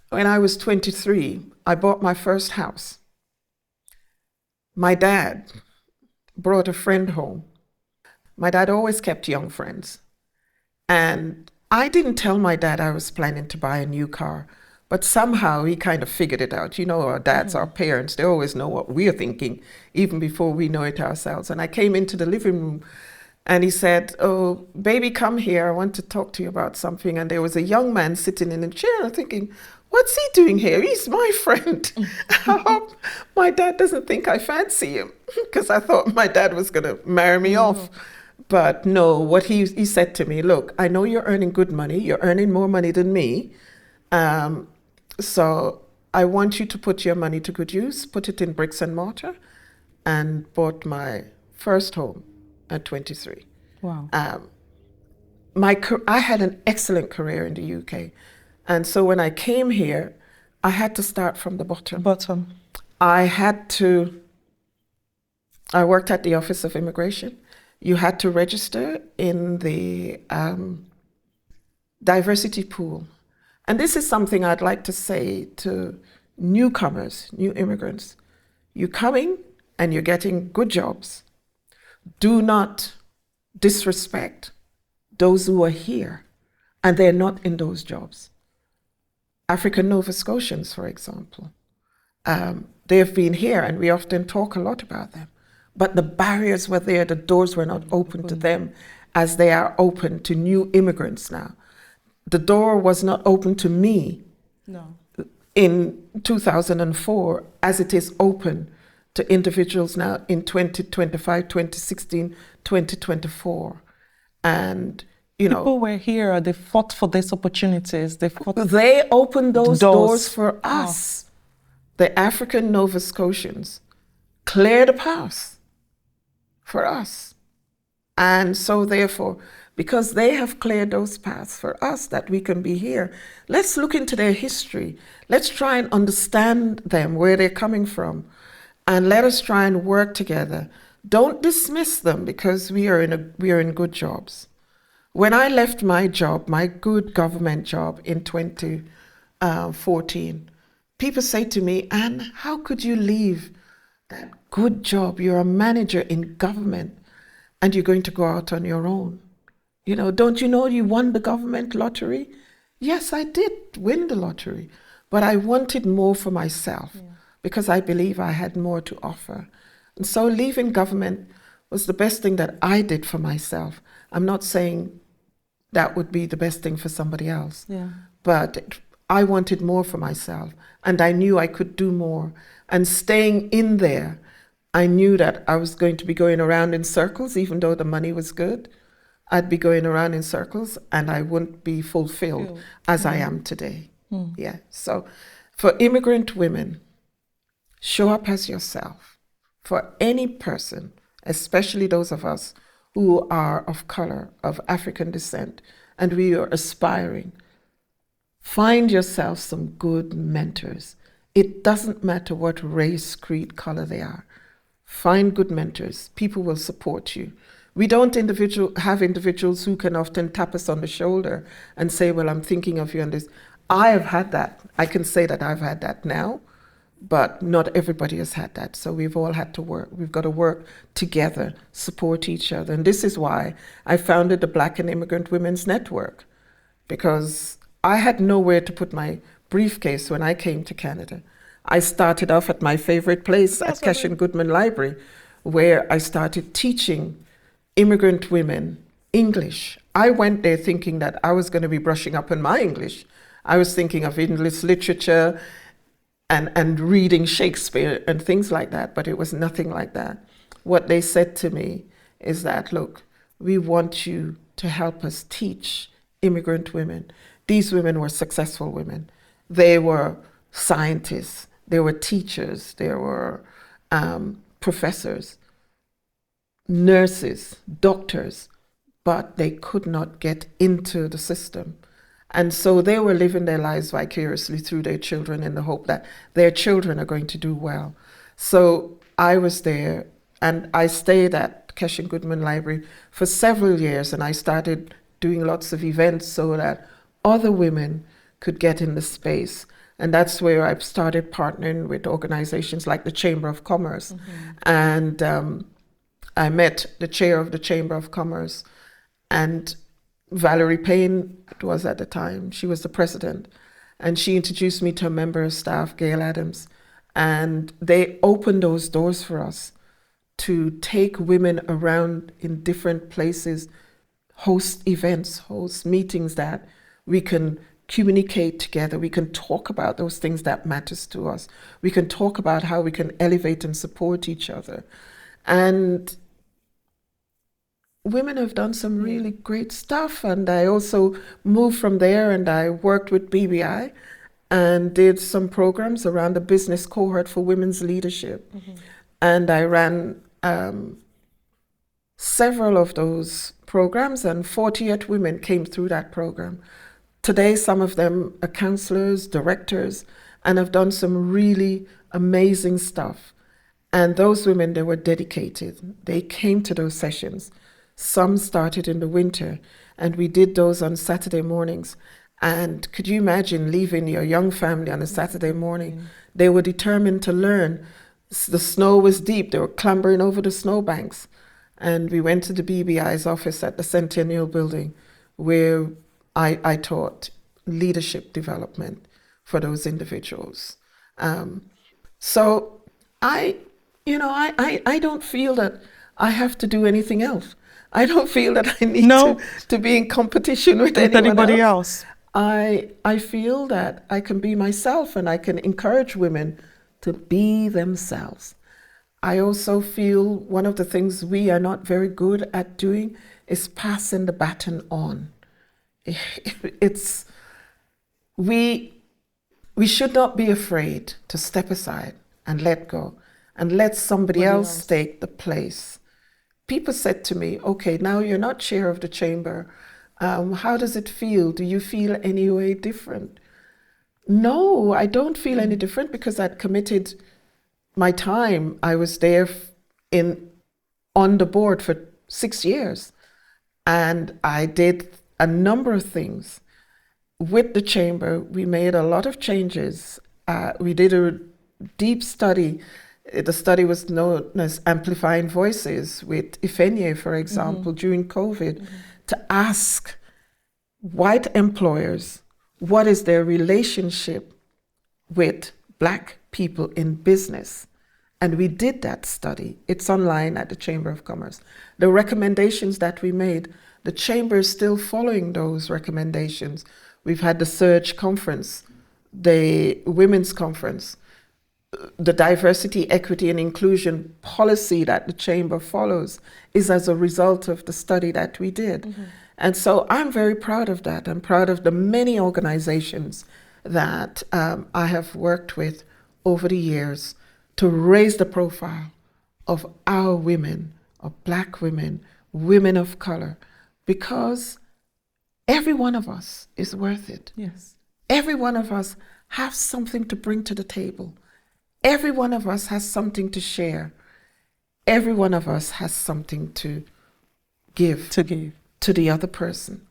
When I was 23, I bought my first house. My dad brought a friend home. My dad always kept young friends. And I didn't tell my dad I was planning to buy a new car, but somehow he kind of figured it out. You know, our dads, our parents, they always know what we're thinking, even before we know it ourselves. And I came into the living room and he said, oh, baby, come here. I want to talk to you about something. And there was a young man sitting in a chair. I'm thinking, what's he doing here? He's my friend. I hope my dad doesn't think I fancy him, because I thought my dad was going to marry me off. But no, what he said to me, look, I know you're earning good money. You're earning more money than me. So I want you to put your money to good use, put it in bricks and mortar, and bought my first home at 23. Wow. I had an excellent career in the UK. And so when I came here, I had to start from the bottom. I worked at the Office of Immigration. You had to register in the diversity pool. And this is something I'd like to say to newcomers, new immigrants. You're coming and you're getting good jobs. Do not disrespect those who are here and they're not in those jobs. African Nova Scotians, for example, They've been here, and we often talk a lot about them. But the barriers were there, the doors were not open to them as they are open to new immigrants now. The door was not open to me in 2004 as it is open to individuals now in 2025, 2016, 2024. And, people were here, they fought for these opportunities. They opened those doors for us. The African Nova Scotians cleared a path for us. And so therefore, because they have cleared those paths for us that we can be here, let's look into their history. Let's try and understand them, where they're coming from, and let us try and work together. Don't dismiss them because we are in good jobs. When I left my job, my good government job in 2014, people say to me, Anne, how could you leave that good job? You're a manager in government and you're going to go out on your own. Don't you know you won the government lottery? Yes, I did win the lottery, but I wanted more for myself because I believe I had more to offer. And so leaving government was the best thing that I did for myself. I'm not saying that would be the best thing for somebody else, but I wanted more for myself, and I knew I could do more. And staying in there, I knew that I was going to be going around in circles, even though the money was good. I'd be going around in circles, and I wouldn't be fulfilled as I am today. Yeah. So for immigrant women, show up as yourself. For any person, especially those of us who are of color, of African descent, and we are aspiring, find yourself some good mentors. It doesn't matter what race, creed, color they are. Find good mentors. People will support you. We don't have individuals who can often tap us on the shoulder and say, well, I'm thinking of you on this. I have had that. I can say that I've had that now, but not everybody has had that. So we've all had to work. We've got to work together, support each other. And this is why I founded the Black and Immigrant Women's Network, because I had nowhere to put my briefcase when I came to Canada. I started off at my favorite place at Keshen Goodman Library, where I started teaching immigrant women English. I went there thinking that I was going to be brushing up on my English. I was thinking of English literature and reading Shakespeare and things like that, but it was nothing like that. What they said to me is that, look, we want you to help us teach immigrant women. These women were successful women. They were scientists, they were teachers, they were professors, nurses, doctors, but they could not get into the system. And so they were living their lives vicariously through their children in the hope that their children are going to do well. So I was there, and I stayed at Keshen Goodman Library for several years, and I started doing lots of events so that other women could get in the space. And that's where I started partnering with organizations like the Chamber of Commerce. And I met the chair of the Chamber of Commerce, and Valerie Payne was at the time. She was the president, and she introduced me to a member of staff, Gail Adams, and they opened those doors for us to take women around in different places, host events, host meetings that we can communicate together. We can talk about those things that matters to us. We can talk about how we can elevate and support each other. And women have done some really great stuff. And I also moved from there, and I worked with BBI and did some programs around the business cohort for women's leadership. And I ran several of those programs, and 48 women came through that program. Today, some of them are counselors, directors, and have done some really amazing stuff. And those women, they were dedicated. They came to those sessions. Some started in the winter, and we did those on Saturday mornings. And could you imagine leaving your young family on a Saturday morning? They were determined to learn. The snow was deep. They were clambering over the snowbanks. And we went to the BBI's office at the Centennial Building, where I taught leadership development for those individuals. So I don't feel that I have to do anything else. I don't feel that I need to be in competition with anybody else. I feel that I can be myself, and I can encourage women to be themselves. I also feel one of the things we are not very good at doing is passing the baton on. We should not be afraid to step aside and let go and let somebody else take the place. People said to me, okay, now you're not chair of the chamber. How does it feel? Do you feel any way different? No, I don't feel any different, because I'd committed my time. I was there on the board for 6 years, and I did a number of things. With the chamber, we made a lot of changes. We did a deep study. The study was known as Amplifying Voices with Ifenye, for example, during COVID, to ask white employers what is their relationship with Black people in business. And we did that study. It's online at the Chamber of Commerce. The recommendations that we made, the Chamber is still following those recommendations. We've had the Surge Conference, the Women's Conference, the diversity, equity, and inclusion policy that the Chamber follows is as a result of the study that we did. And so I'm very proud of that. I'm proud of the many organizations that I have worked with over the years to raise the profile of our women, of Black women, women of color, because every one of us is worth it. Yes. Every one of us has something to bring to the table. Every one of us has something to share. Every one of us has something to give to the other person.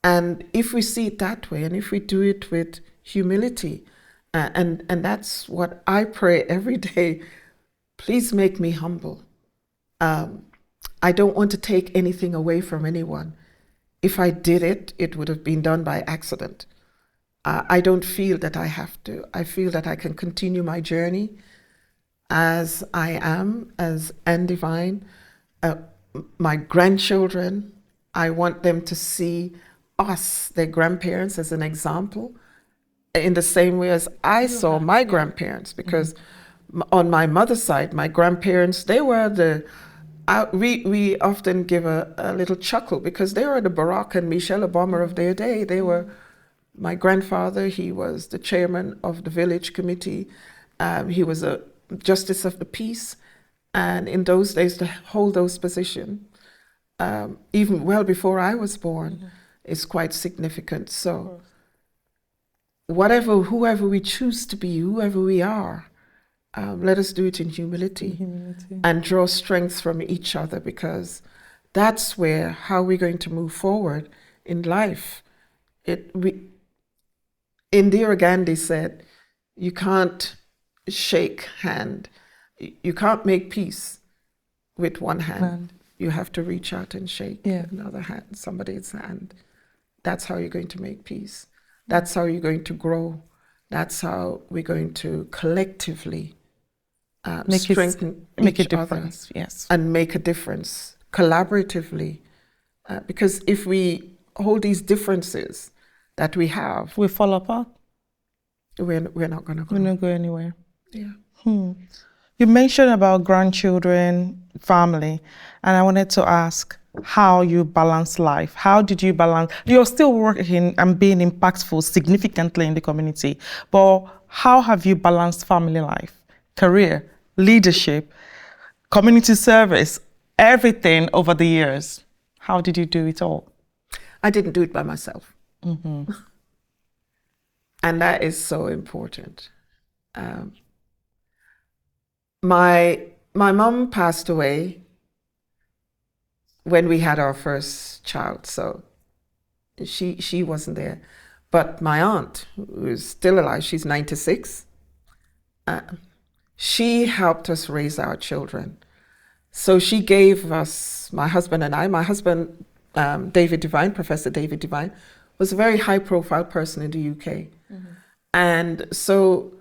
And if we see it that way, and if we do it with humility, and that's what I pray every day, please make me humble. I don't want to take anything away from anyone. If I did it, it would have been done by accident. I don't feel that I have to. I feel that I can continue my journey as I am, as Anne Divine. My grandchildren, I want them to see us, their grandparents, as an example, in the same way as I saw my grandparents, because on my mother's side, my grandparents, they were we often give a little chuckle, because they were the Barack and Michelle Obama of their day. They were, my grandfather, he was the chairman of the village committee. He was a justice of the peace. And in those days, to hold those positions, even well before I was born, is quite significant. So whoever we choose to be, whoever we are, let us do it in humility and draw strength from each other, because that's how we're going to move forward in life. Indira Gandhi said, you can't shake hand. You can't make peace with one hand. You have to reach out and shake another hand, somebody's hand. That's how you're going to make peace. That's how you're going to grow. That's how we're going to collectively strengthen each other, and make a difference collaboratively. Because if we hold these differences that we have, we fall apart. We're not going to go. We're not going anywhere. Yeah. You mentioned about grandchildren, family, and I wanted to ask how you balance life. How did you balance? You're still working and being impactful significantly in the community, but how have you balanced family life, career, leadership, community service, everything over the years? How did you do it all? I didn't do it by myself. And that is so important. My mom passed away when we had our first child, so she wasn't there. But my aunt, who's still alive, she's 96, she helped us raise our children. So she gave us, my husband and I, my husband, David Divine, Professor David Divine, was a very high-profile person in the UK. And so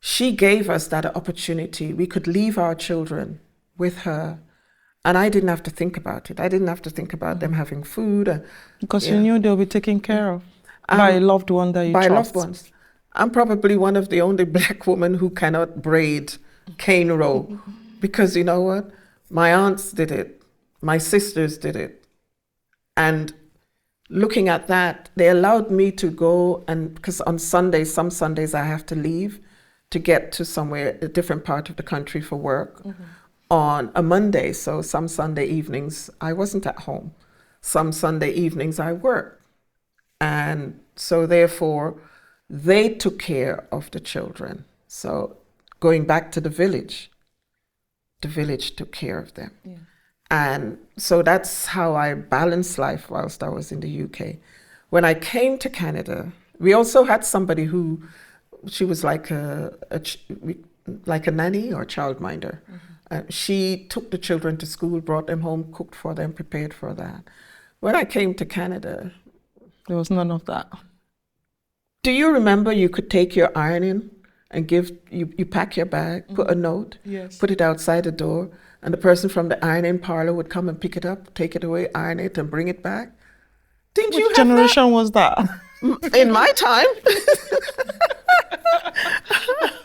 she gave us that opportunity. We could leave our children with her, and I didn't have to think about it. I didn't have to think about them having food. Because you knew they'll be taken care of by a loved one that you by trust. loved ones. I'm probably one of the only Black women who cannot braid cane row, because you know what? My aunts did it. My sisters did it. And looking at that, they allowed me to go, and because on Sundays, some Sundays I have to leave to get to somewhere, a different part of the country for work on a Monday. So some Sunday evenings I wasn't at home. Some Sunday evenings I worked. And so therefore, they took care of the children. So going back to the village took care of them. Yeah. And so that's how I balanced life whilst I was in the UK. When I came to Canada, we also had somebody who, she was like a nanny or childminder. She took the children to school, brought them home, cooked for them, prepared for that. When I came to Canada, there was none of that. Do you remember you could take your ironing and you pack your bag, put a note, put it outside the door, and the person from the ironing parlor would come and pick it up, take it away, iron it, and bring it back? Didn't you have that? Which generation was that? In my time.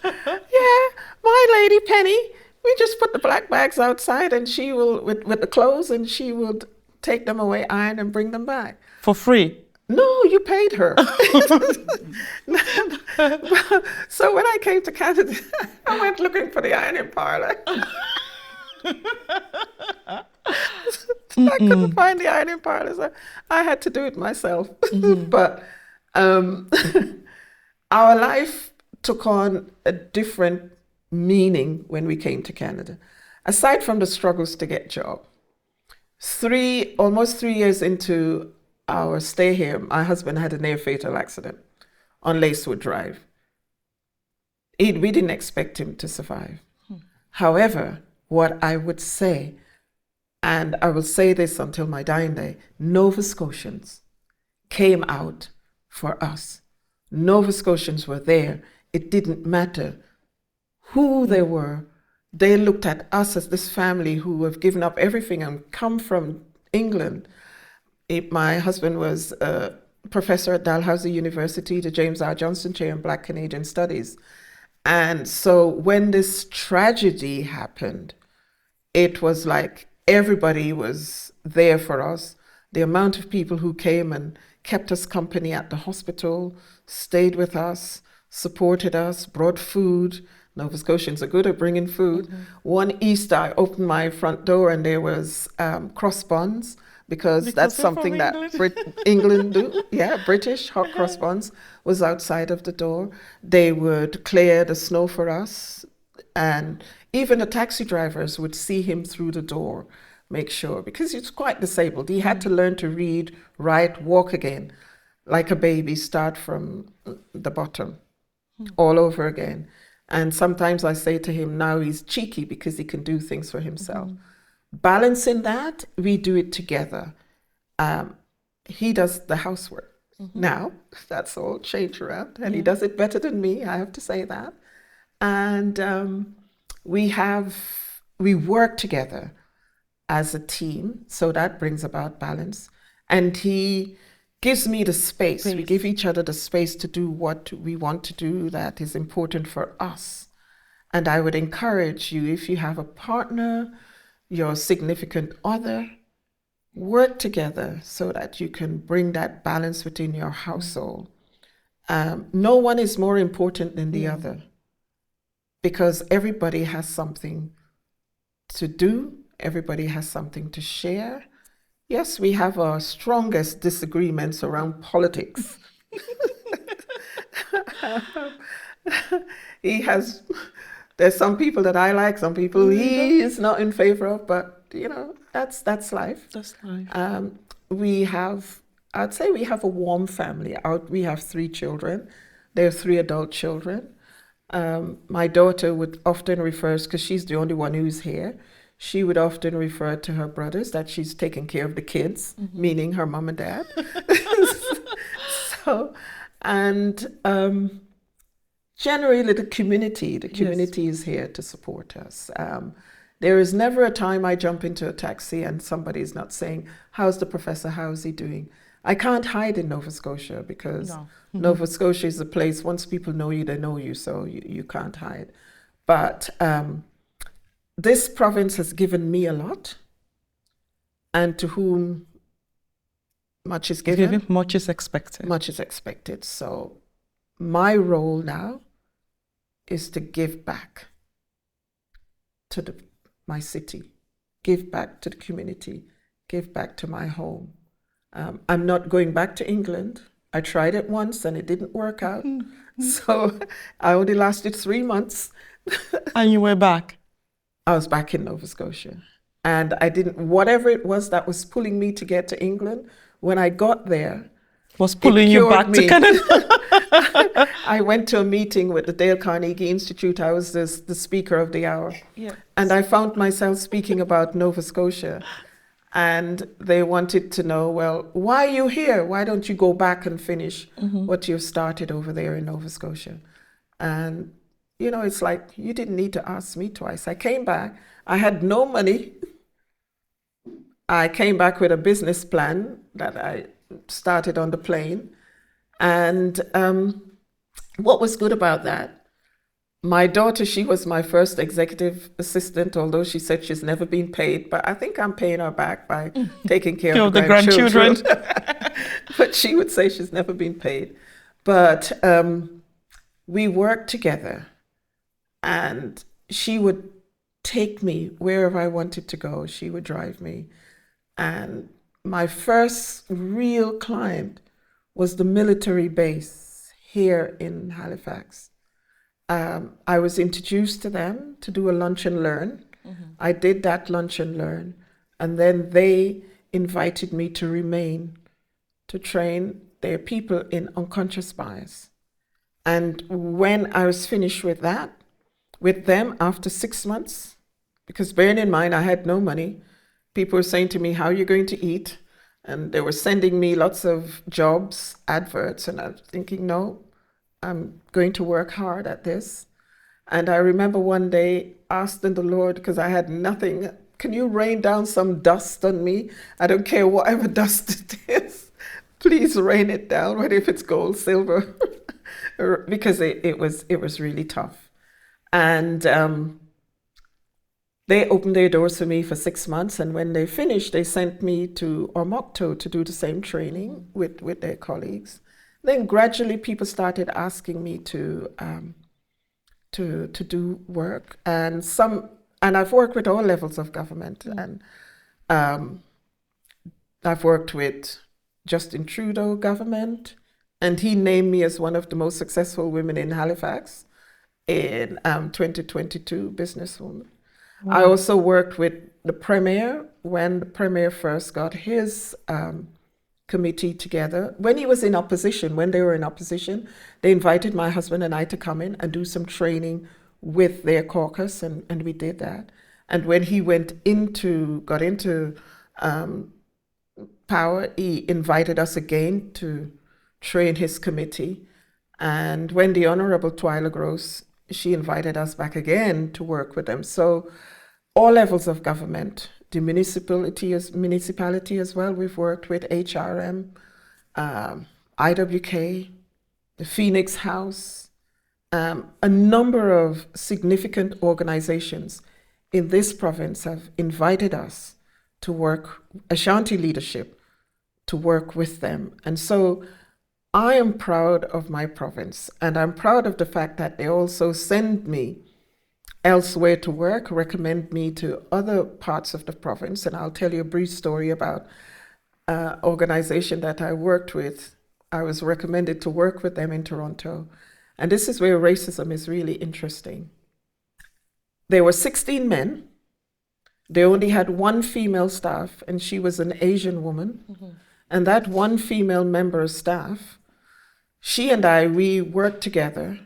Yeah, my lady Penny, we just put the black bags outside, and she will, with the clothes, and she would take them away, iron, and bring them back. For free? No, you paid her. So when I came to Canada, I went looking for the ironing parlor. I couldn't find the ironing parlor, so I had to do it myself. But our life took on a different meaning when we came to Canada. Aside from the struggles to get a job, almost 3 years into our stay here, my husband had a near fatal accident on Lacewood Drive. We didn't expect him to survive. However, what I would say, and I will say this until my dying day, Nova Scotians came out for us. Nova Scotians were there. It didn't matter who they were. They looked at us as this family who have given up everything and come from England. My husband was a professor at Dalhousie University, the James R. Johnston Chair in Black Canadian Studies. And so when this tragedy happened, it was like everybody was there for us. The amount of people who came and kept us company at the hospital, stayed with us, supported us, brought food. Nova Scotians are good at bringing food. One Easter, I opened my front door and there was cross buns, because that's something that England do. Yeah, British hot cross buns was outside of the door. They would clear the snow for us, and even the taxi drivers would see him through the door, make sure, because he's quite disabled. He had to learn to read, write, walk again, like a baby, start from the bottom, all over again. And sometimes I say to him, now he's cheeky because he can do things for himself. Balancing that, we do it together. He does the housework. Now, that's all changed around, and he does it better than me, I have to say that. And we work together as a team, so that brings about balance. And he gives me the space. We give each other the space to do what we want to do that is important for us. And I would encourage you, if you have a partner, your significant other, work together so that you can bring that balance within your household. No one is more important than the other, because everybody has something to do, everybody has something to share. Yes, we have our strongest disagreements around politics. There's some people that I like, some people he is not in favor of, but you know, that's life. That's life. I'd say we have a warm family. We have 3 children. There are 3 adult children. My daughter would often refer, because she's the only one who's here, she would often refer to her brothers that she's taking care of the kids, meaning her mom and dad. generally the community is here to support us. There is never a time I jump into a taxi and somebody is not saying, how's the professor, how's he doing? I can't hide in Nova Scotia because Nova Scotia is a place, once people know you, they know you, so you can't hide. But this province has given me a lot, and to whom much is given, much is expected. Much is expected. So my role now is to give back to my city, give back to the community, give back to my home. I'm not going back to England. I tried it once and it didn't work out. So I only lasted 3 months. And you were back? I was back in Nova Scotia. And I didn't, whatever it was that was pulling me to get to England, when I got there, was pulling you back to Canada. I went to a meeting with the Dale Carnegie Institute. I was the speaker of the hour. Yes. And I found myself speaking about Nova Scotia. And they wanted to know, well, why are you here? Why don't you go back and finish what you've started over there in Nova Scotia? And, you know, it's like, you didn't need to ask me twice. I came back. I had no money. I came back with a business plan that I started on the plane. And what was good about that? My daughter, she was my first executive assistant, although she said she's never been paid. But I think I'm paying her back by taking care of the grandchildren. But she would say she's never been paid. But we worked together, and she would take me wherever I wanted to go. She would drive me. And my first real client was the military base here in Halifax. I was introduced to them to do a lunch and learn. I did that lunch and learn, and then they invited me to remain to train their people in unconscious bias. And when I was finished with that, with them after 6 months, because bearing in mind I had no money, people were saying to me, how are you going to eat? And they were sending me lots of jobs, adverts, and I was thinking, no, I'm going to work hard at this. And I remember one day asking the Lord, because I had nothing, can you rain down some dust on me? I don't care whatever dust it is. Please rain it down, whether if it's gold, silver, because it was really tough. And they opened their doors for me for 6 months. And when they finished, they sent me to Ormocto to do the same training with their colleagues. Then gradually people started asking me to do work, and I've worked with all levels of government, and I've worked with Justin Trudeau government, and he named me as one of the most successful women in Halifax in 2022 businesswoman. Wow. I also worked with the Premier when the Premier first got his committee together. When he was in opposition, when they were in opposition, they invited my husband and I to come in and do some training with their caucus, and we did that. And when he got into power, he invited us again to train his committee. And when the Honorable Twyla Gross, she invited us back again to work with them. So all levels of government, the municipality as well. We've worked with HRM, IWK, the Phoenix House, a number of significant organizations in this province have invited us to work, Ashanti leadership, to work with them. And so I am proud of my province, and I'm proud of the fact that they also send me elsewhere to work, recommend me to other parts of the province. And I'll tell you a brief story about an organization that I worked with. I was recommended to work with them in Toronto. And this is where racism is really interesting. There were 16 men. They only had one female staff, and she was an Asian woman. And that one female member of staff, she and we worked together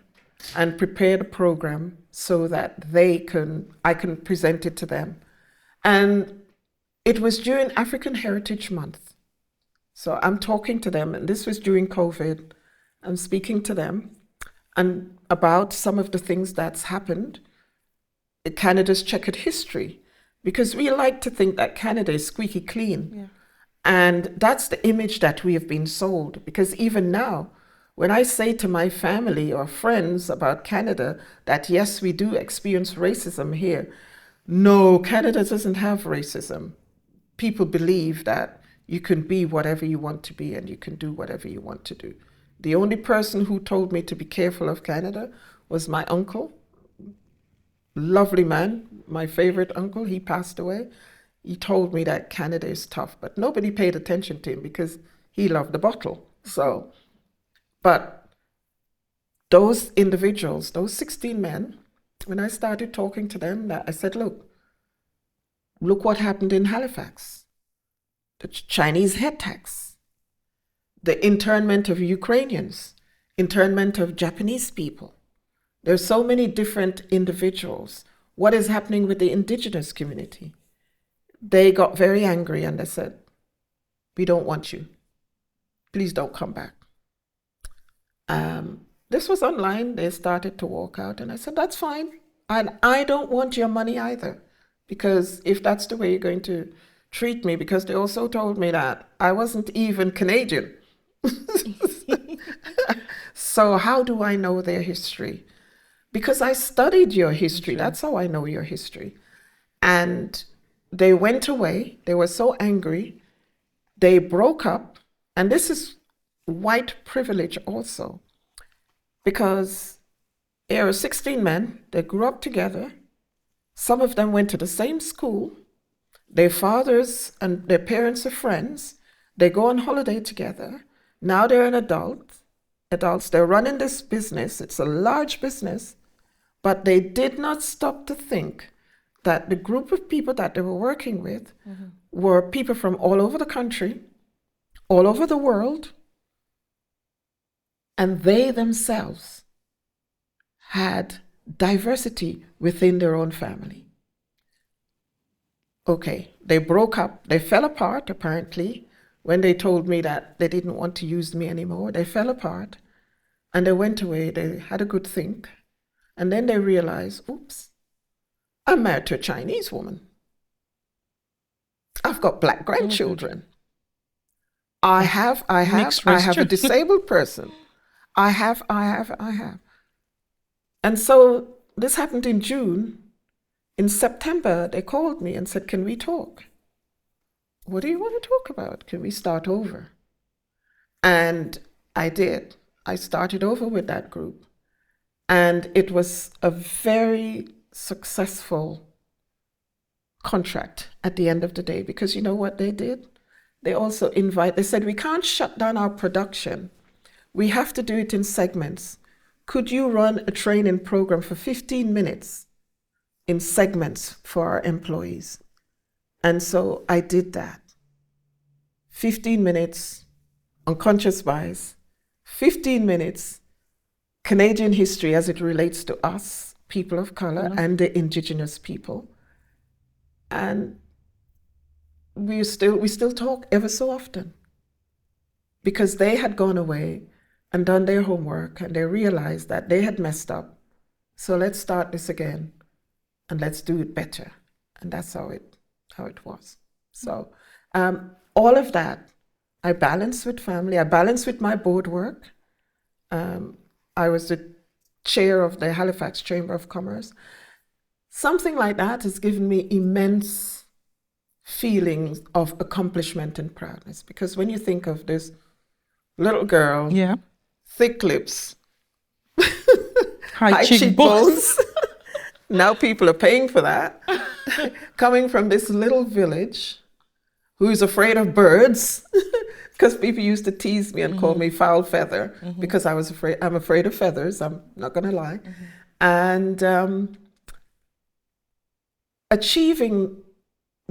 and prepared a program so that I can present it to them. And it was during African Heritage Month. So I'm talking to them, and this was during COVID. I'm speaking to them, and about some of the things that's happened, Canada's checkered history, because we like to think that Canada is squeaky clean. Yeah. And that's the image that we have been sold. Because even now, when I say to my family or friends about Canada that yes, we do experience racism here, no, Canada doesn't have racism. People believe that you can be whatever you want to be and you can do whatever you want to do. The only person who told me to be careful of Canada was my uncle. Lovely man, my favorite uncle. He passed away. He told me that Canada is tough, but nobody paid attention to him because he loved the bottle. So, but those individuals, those 16 men, when I started talking to them, I said, look what happened in Halifax. The Chinese head tax, the internment of Ukrainians, internment of Japanese people. There's so many different individuals. What is happening with the indigenous community? They got very angry and they said, we don't want you. Please don't come back. This was online. They started to walk out and I said, that's fine. And I don't want your money either, because if that's the way you're going to treat me, because they also told me that I wasn't even Canadian. So how do I know their history? Because I studied your history. That's how I know your history. And they went away. They were so angry. They broke up. And this is white privilege also. Because there were 16 men. They grew up together. Some of them went to the same school. Their fathers and their parents are friends. They go on holiday together. Now they're an adults. They're running this business. It's a large business. But they did not stop to think that the group of people that they were working with were people from all over the country, all over the world, and they themselves had diversity within their own family. Okay, they broke up, they fell apart apparently, when they told me that they didn't want to use me anymore. They fell apart and they went away. They had a good think. And then they realized, oops, I'm married to a Chinese woman. I've got black grandchildren. I have a disabled person. I have. And so this happened in June. In September, they called me and said, can we talk? What do you want to talk about? Can we start over? And I did. I started over with that group. And it was a very successful contract at the end of the day, because you know what they did? They also they said, we can't shut down our production. We have to do it in segments. Could you run a training program for 15 minutes in segments for our employees? And so I did that. 15 minutes, unconscious bias, 15 minutes, Canadian history as it relates to us, people of color, and the indigenous people. And we still talk ever so often, because they had gone away and done their homework and they realized that they had messed up. So let's start this again and let's do it better. And that's how it was. So all of that, I balanced with family. I balanced with my board work. I was the chair of the Halifax Chamber of Commerce. Something like that has given me immense feelings of accomplishment and proudness. Because when you think of this little girl, thick lips, high cheekbones, now people are paying for that, coming from this little village who's afraid of birds, because people used to tease me and call me foul feather, because I'm afraid of feathers, I'm not going to lie. And achieving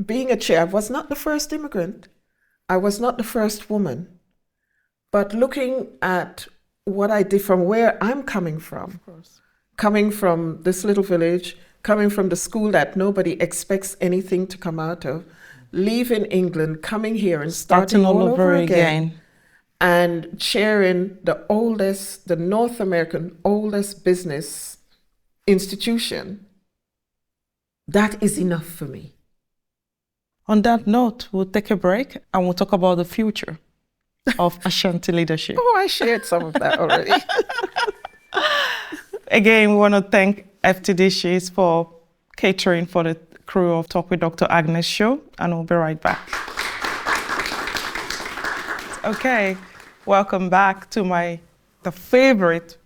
being a chair. I was not the first immigrant. I was not the first woman. But looking at what I did from where I'm coming from, coming from this little village, coming from the school that nobody expects anything to come out of, leaving England, coming here and starting all over again. and chairing the North American oldest business institution, that is enough for me. On that note, we'll take a break and we'll talk about the future of Ashanti leadership. Oh, I shared some of that already. Again, we want to thank FTDishes for catering for the crew of Talk with Dr. Agnes show, and we'll be right back. Okay, welcome back to the favorite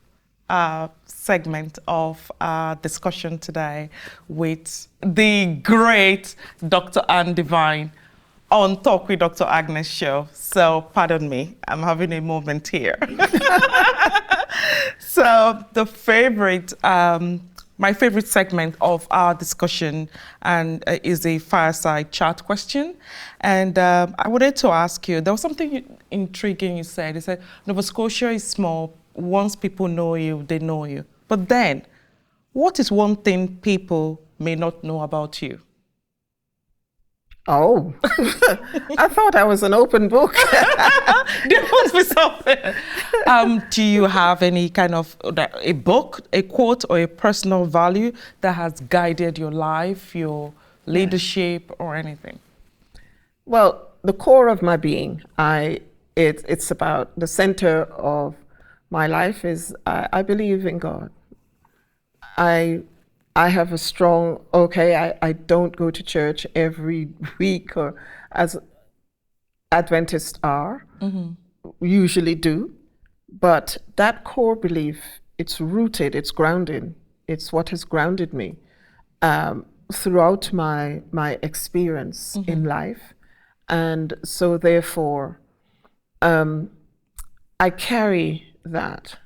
segment of our discussion today with the great Dr. Anne Divine on Talk with Dr. Agnes show. So pardon me, I'm having a moment here. So my favorite segment of our discussion is a fireside chat question. And I wanted to ask you, there was something intriguing you said. You said, Nova Scotia is small. Once people know you, they know you. But then, what is one thing people may not know about you? Oh, I thought I was an open book. There must be something. Do you have any kind of a book, a quote, or a personal value that has guided your life, your leadership, or anything? Well, the core of my being, it's about the center of my life is I believe in God. I have a strong, I don't go to church every week or as Adventists are, usually do, but that core belief, it's rooted, it's grounded, it's what has grounded me throughout my experience in life. And so therefore, I carry that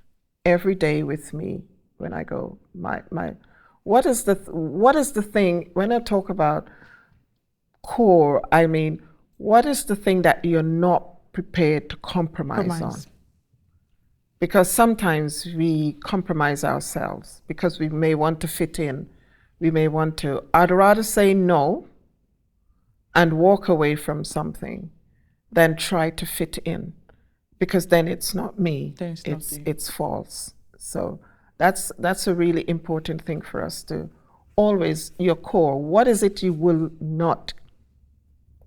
every day with me when I go. What is the thing, when I talk about core, I mean, what is the thing that you're not prepared to compromise on? Because sometimes we compromise ourselves because we may want to fit in. We may want to, I'd rather say no and walk away from something than try to fit in, because then it's not me, it's false. So that's a really important thing for us to always, your core, what is it you will not,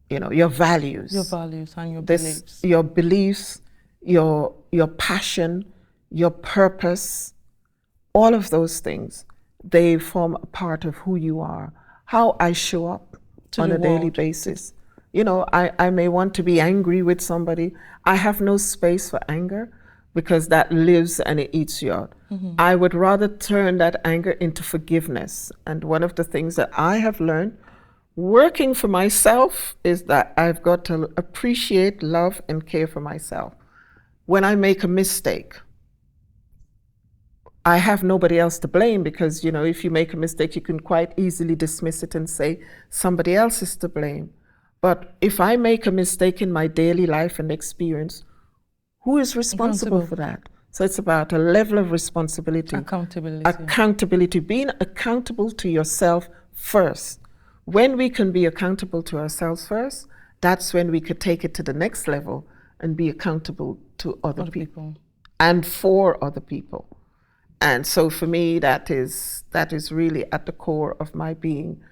your values. Your values and your beliefs. Your beliefs, your passion, your purpose, all of those things, they form a part of who you are. How I show up on a daily basis. I may want to be angry with somebody. I have no space for anger, because that lives and it eats you out. I would rather turn that anger into forgiveness. And one of the things that I have learned working for myself is that I've got to appreciate, love, and care for myself. When I make a mistake, I have nobody else to blame, because, if you make a mistake, you can quite easily dismiss it and say somebody else is to blame. But if I make a mistake in my daily life and experience, who is responsible for that? So it's about a level of responsibility. Accountability, being accountable to yourself first. When we can be accountable to ourselves first, that's when we could take it to the next level and be accountable to other people and for other people. And so for me, that is really at the core of my being.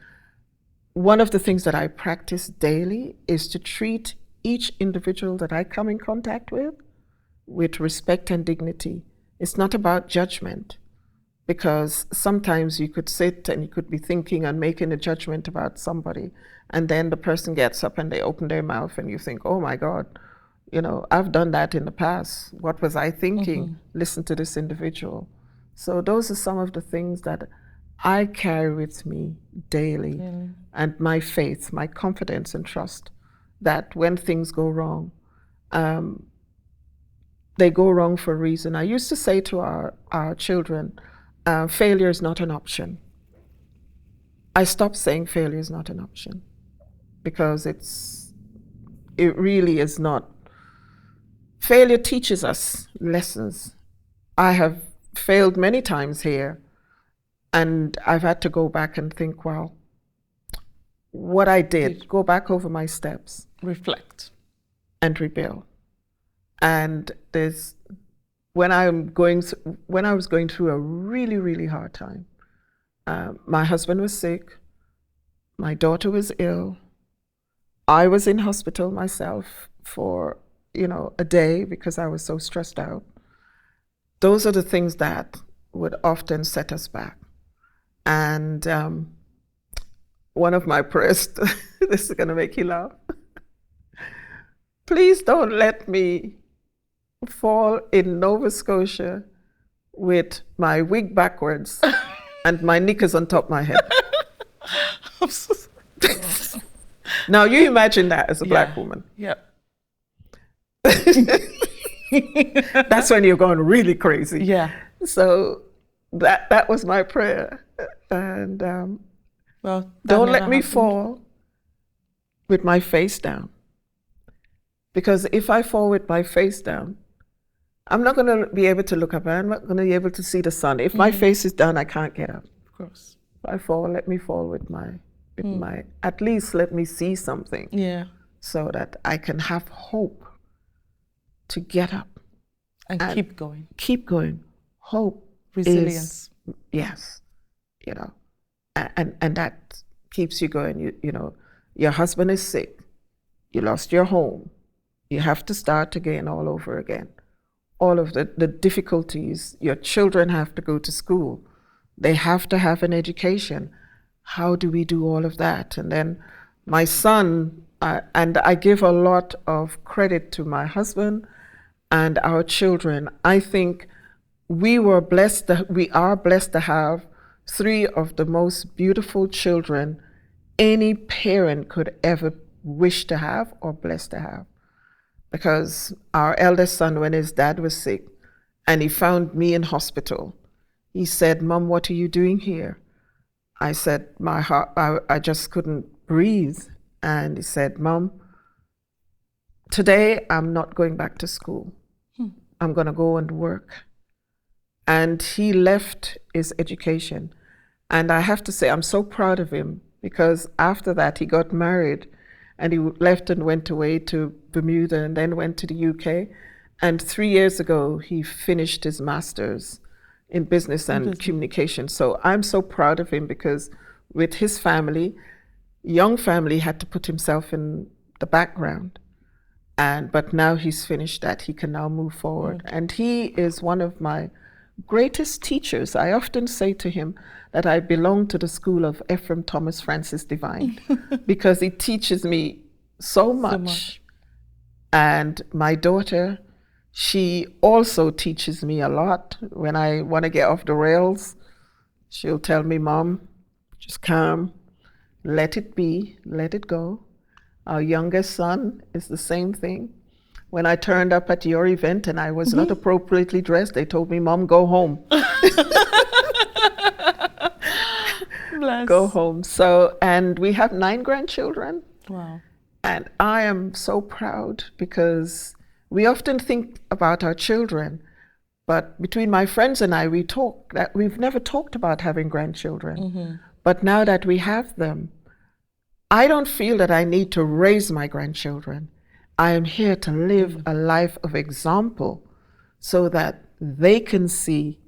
One of the things that I practice daily is to treat each individual that I come in contact with respect and dignity. It's not about judgment, because sometimes you could sit and you could be thinking and making a judgment about somebody, and then the person gets up and they open their mouth and you think, oh my God, I've done that in the past. What was I thinking? Listen to this individual. So those are some of the things that I carry with me daily, and my faith, my confidence and trust that when things go wrong, they go wrong for a reason. I used to say to our children, failure is not an option. I stopped saying failure is not an option, because it really is not. Failure teaches us lessons. I have failed many times here, and I've had to go back and think, well, what I did, go back over my steps. Reflect. And rebuild. And when I was going through a really, really hard time, my husband was sick, my daughter was ill, I was in hospital myself for, a day because I was so stressed out. Those are the things that would often set us back. And one of my prayers, this is going to make you laugh. Please don't let me fall in Nova Scotia with my wig backwards and my knickers on top of my head. I'm so sorry. Now you imagine that as a black woman. Yep. That's when you're going really crazy. Yeah. So that was my prayer. And well, don't let me fall with my face down. Because if I fall with my face down, I'm not going to be able to look up. I'm not going to be able to see the sun. If my face is down, I can't get up. Of course. If I fall, let me fall with my, at least let me see something. Yeah. So that I can have hope to get up. And keep going. Keep going. Hope. Resilience. Yes. And that keeps you going. Your husband is sick. You lost your home. You have to start again all over again. All of the difficulties, your children have to go to school. They have to have an education. How do we do all of that? And then my son, and I give a lot of credit to my husband and our children. I think we are blessed to have 3 of the most beautiful children any parent could ever wish to have or blessed to have. Because our eldest son, when his dad was sick and he found me in hospital, he said, "Mom, what are you doing here?" I said, "My heart, I just couldn't breathe." And he said, "Mom, today I'm not going back to school. I'm going to go and work." And he left his education. And I have to say, I'm so proud of him, because after that he got married and he left and went away to Bermuda and then went to the UK. And 3 years ago, he finished his master's in business and communication. So I'm so proud of him, because with his family, young family, had to put himself in the background. But now he's finished that, he can now move forward. And he is one of my greatest teachers. I often say to him that I belong to the school of Ephraim Thomas Francis Divine, because he teaches me so much. And my daughter, she also teaches me a lot. When I want to get off the rails, she'll tell me, "Mom, just calm, let it be, let it go." Our youngest son is the same thing. When I turned up at your event and I was not appropriately dressed, they told me, "Mom, go home." Bless. Go home. So, and we have 9 grandchildren. Wow. And I am so proud, because we often think about our children, but between my friends and I, we talk that we've never talked about having grandchildren. But now that we have them, I don't feel that I need to raise my grandchildren. I am here to live a life of example so that they can see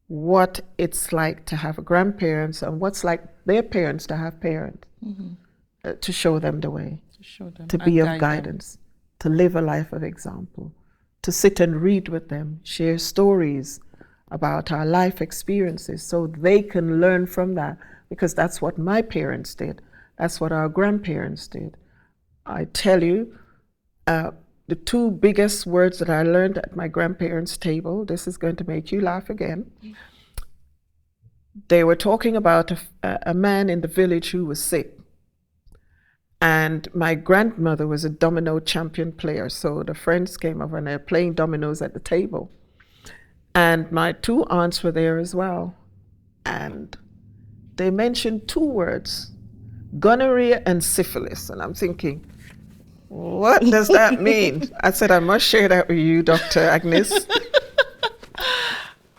what it's like to have grandparents and what's like their parents to have parents, to show them the way, to be of guidance, to live a life of example, to sit and read with them, share stories about our life experiences so they can learn from that, because that's what my parents did. That's what our grandparents did. I tell you, the 2 biggest words that I learned at my grandparents' table, this is going to make you laugh again. They were talking about a man in the village who was sick. And my grandmother was a domino champion player, so the friends came over and they're playing dominoes at the table. And my 2 aunts were there as well. And they mentioned 2 words, gonorrhea and syphilis. And I'm thinking, what does that mean? I said, I must share that with you, Dr. Agnes.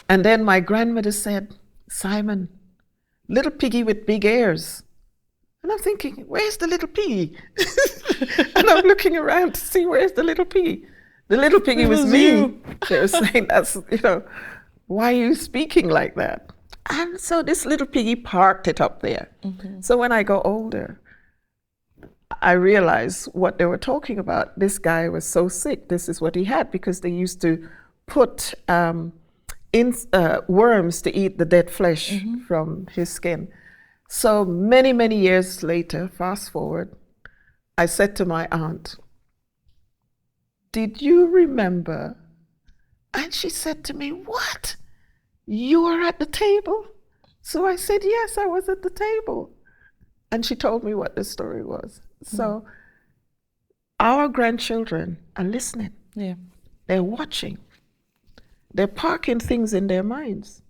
And then my grandmother said, "Simon, little piggy with big ears." And I'm thinking, where's the little piggy? And I'm looking around to see where's the little piggy. The little piggy It was was me. you. They were saying, why are you speaking like that? And so this little piggy parked it up there. So when I got older, I realized what they were talking about. This guy was so sick. This is what he had, because they used to put worms to eat the dead flesh from his skin. So many, many years later, fast forward, I said to my aunt, "Did you remember?" And she said to me, "What? You were at the table?" So I said, "Yes, I was at the table." And she told me what the story was. So our grandchildren are listening. Yeah. They're watching. They're parking things in their minds.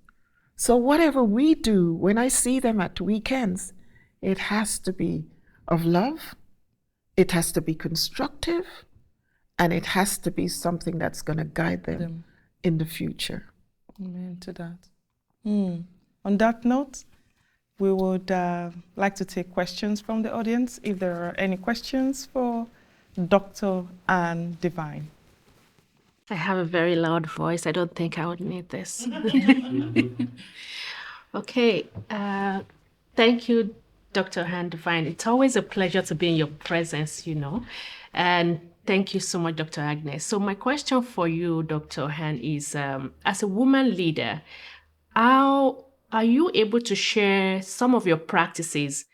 So whatever we do, when I see them at weekends, it has to be of love, it has to be constructive, and it has to be something that's going to guide them in the future. Amen to that. On that note, we would like to take questions from the audience. If there are any questions for Dr. Anne Divine. I have a very loud voice. I don't think I would need this. Okay. Thank you, Dr. Anne Divine. It's always a pleasure to be in your presence, And thank you so much, Dr. Agnes. So my question for you, Dr. Anne, is as a woman leader, how are you able to share some of your practices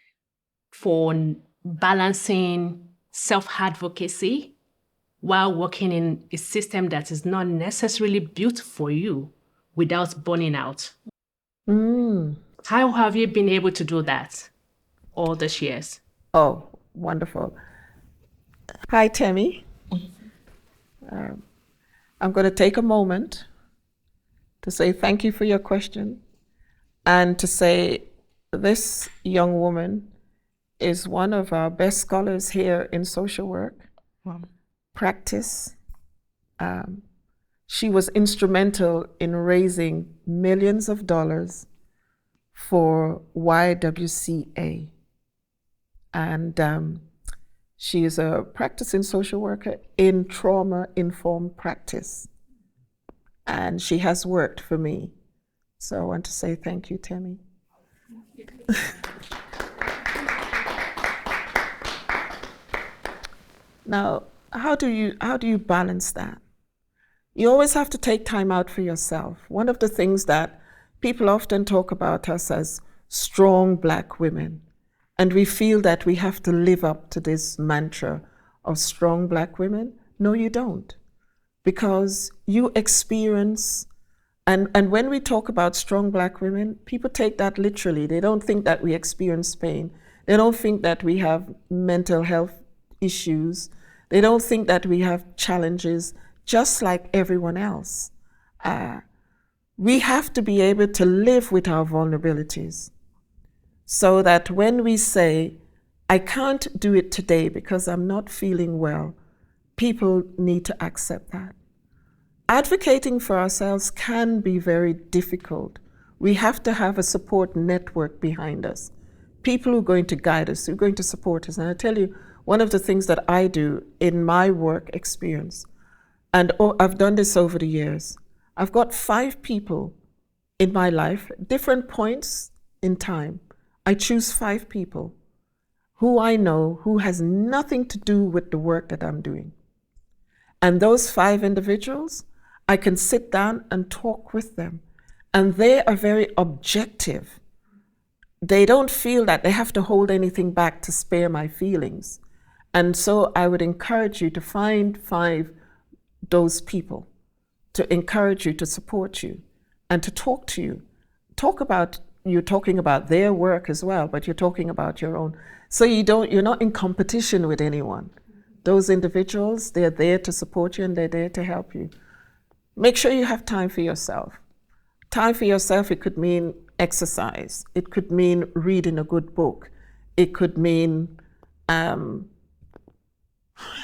for balancing self-advocacy while working in a system that is not necessarily built for you without burning out? How have you been able to do that all these years? Oh, wonderful. Hi, Temi. I'm going to take a moment to say thank you for your question, and to say this young woman is one of our best scholars here in social work. Wow. Practice. She was instrumental in raising millions of dollars for YWCA. And she is a practicing social worker in trauma-informed practice. And she has worked for me. So I want to say thank you, Temi. Now, how do you balance that? You always have to take time out for yourself. One of the things that people often talk about us as strong Black women, and we feel that we have to live up to this mantra of strong Black women. No, you don't. Because you experience, and when we talk about strong Black women, people take that literally. They don't think that we experience pain. They don't think that we have mental health issues. They don't think that we have challenges just like everyone else. We have to be able to live with our vulnerabilities so that when we say, I can't do it today because I'm not feeling well, people need to accept that. Advocating for ourselves can be very difficult. We have to have a support network behind us. People who are going to guide us, who are going to support us. And I tell you, one of the things that I do in my work experience, and I've done this over the years, I've got 5 people in my life, different points in time. I choose 5 people who I know who has nothing to do with the work that I'm doing. And those 5 individuals, I can sit down and talk with them. And they are very objective. They don't feel that they have to hold anything back to spare my feelings. And so I would encourage you to find 5 those people, to encourage you, to support you, and to talk to you. You're talking about their work as well, but you're talking about your own. So you're not in competition with anyone. Those individuals, they're there to support you and they're there to help you. Make sure you have time for yourself. Time for yourself, it could mean exercise. It could mean reading a good book. It could mean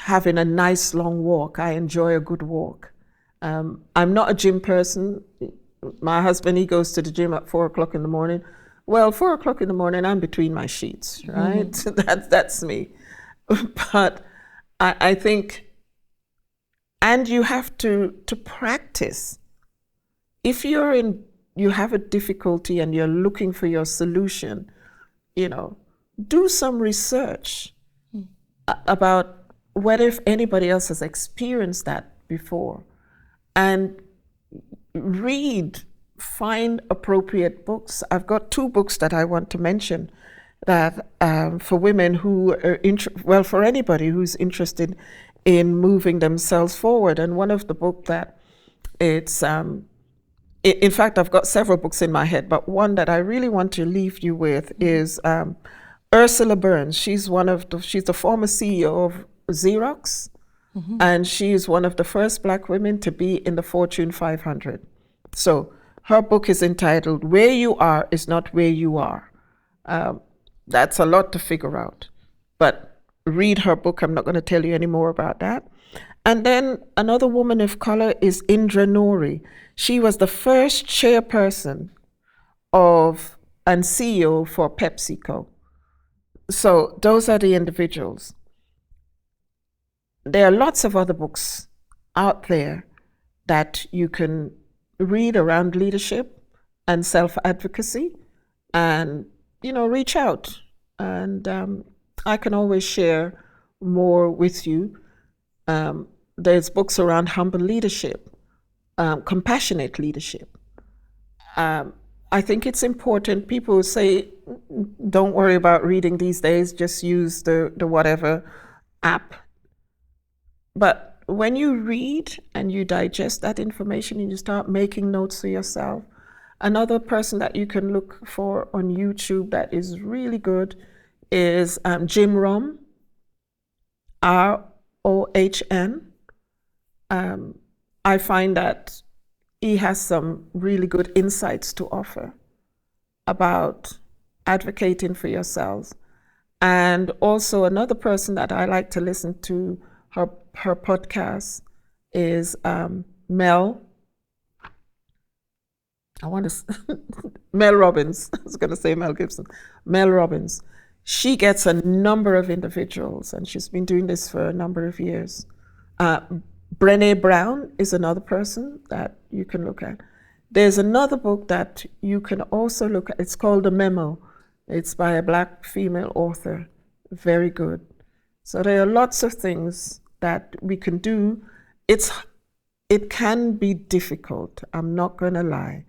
having a nice long walk. I enjoy a good walk. I'm not a gym person. My husband, he goes to the gym at 4 o'clock in the morning. Well, 4 o'clock in the morning, I'm between my sheets, right? That's me. But I think And you have to practice. If you have a difficulty and you're looking for your solution, do some research about what if anybody else has experienced that before, and find appropriate books. I've got 2 books that I want to mention that for women who are for anybody who's interested in moving themselves forward. And one of the book that it's in fact, I've got several books in my head, but one that I really want to leave you with is Ursula Burns. She's the former CEO of Xerox, and she is one of the first Black women to be in the Fortune 500. So her book is entitled "Where You Are Is Not Where You Are." That's a lot to figure out, but read her book. I'm not going to tell you any more about that. And then another woman of color is Indra Noory. She was the first chairperson and CEO for PepsiCo. So those are the individuals. There are lots of other books out there that you can read around leadership and self-advocacy, and reach out. And I can always share more with you. There's books around humble leadership, compassionate leadership. I think it's important. People say, don't worry about reading these days, just use the whatever app. But when you read and you digest that information and you start making notes for yourself, another person that you can look for on YouTube that is really good is Jim Rohn, ROHN. I find that he has some really good insights to offer about advocating for yourselves. And also another person that I like to listen to her podcast is Mel. Mel Robbins. I was going to say Mel Gibson. Mel Robbins. She gets a number of individuals, and she's been doing this for a number of years. Brené Brown is another person that you can look at. There's another book that you can also look at. It's called The Memo. It's by a Black female author. Very good. So there are lots of things that we can do. It can be difficult. I'm not going to lie.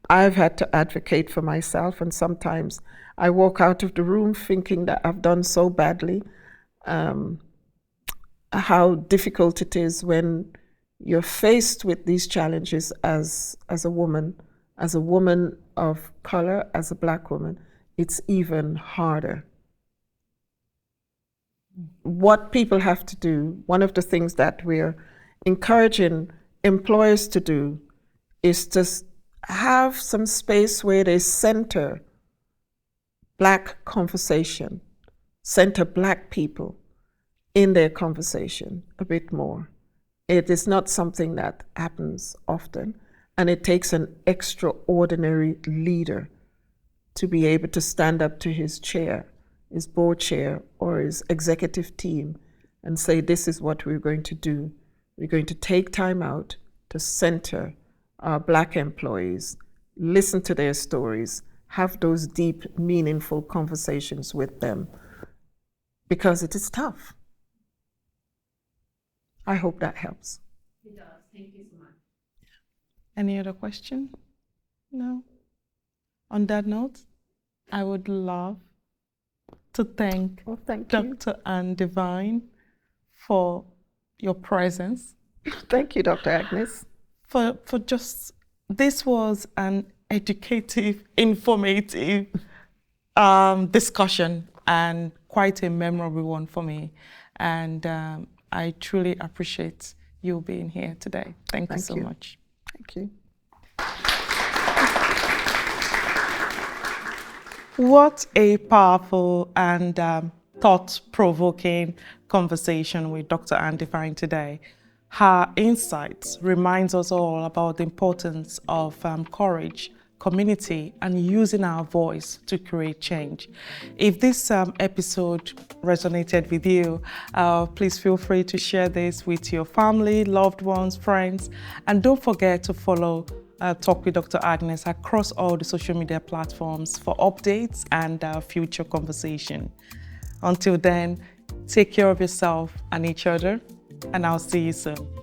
I've had to advocate for myself, and sometimes I walk out of the room thinking that I've done so badly. How difficult it is when you're faced with these challenges as a woman of color, as a Black woman. It's even harder. What people have to do, one of the things that we're encouraging employers to do, is to have some space where they center Black conversation, center Black people in their conversation a bit more. It is not something that happens often, and it takes an extraordinary leader to be able to stand up to his chair, his board chair, or his executive team and say, this is what we're going to do. We're going to take time out to center our Black employees, listen to their stories, have those deep, meaningful conversations with them, because it is tough. I hope that helps. It does. Thank you so much. Any other question? No? On that note, I would love to thank Dr. Anne Devine for your presence. Thank you, Dr. Agnes. For just, this was an educative, informative discussion, and quite a memorable one for me. And I truly appreciate you being here today. Thank you so much. Thank you. What a powerful and thought-provoking conversation with Dr. Anne Devine today. Her insights reminds us all about the importance of courage, community and using our voice to create change. If this episode resonated with you, please feel free to share this with your family, loved ones, friends, and don't forget to follow Talk with Dr. Agnes across all the social media platforms for updates and future conversation. Until then, take care of yourself and each other, and I'll see you soon.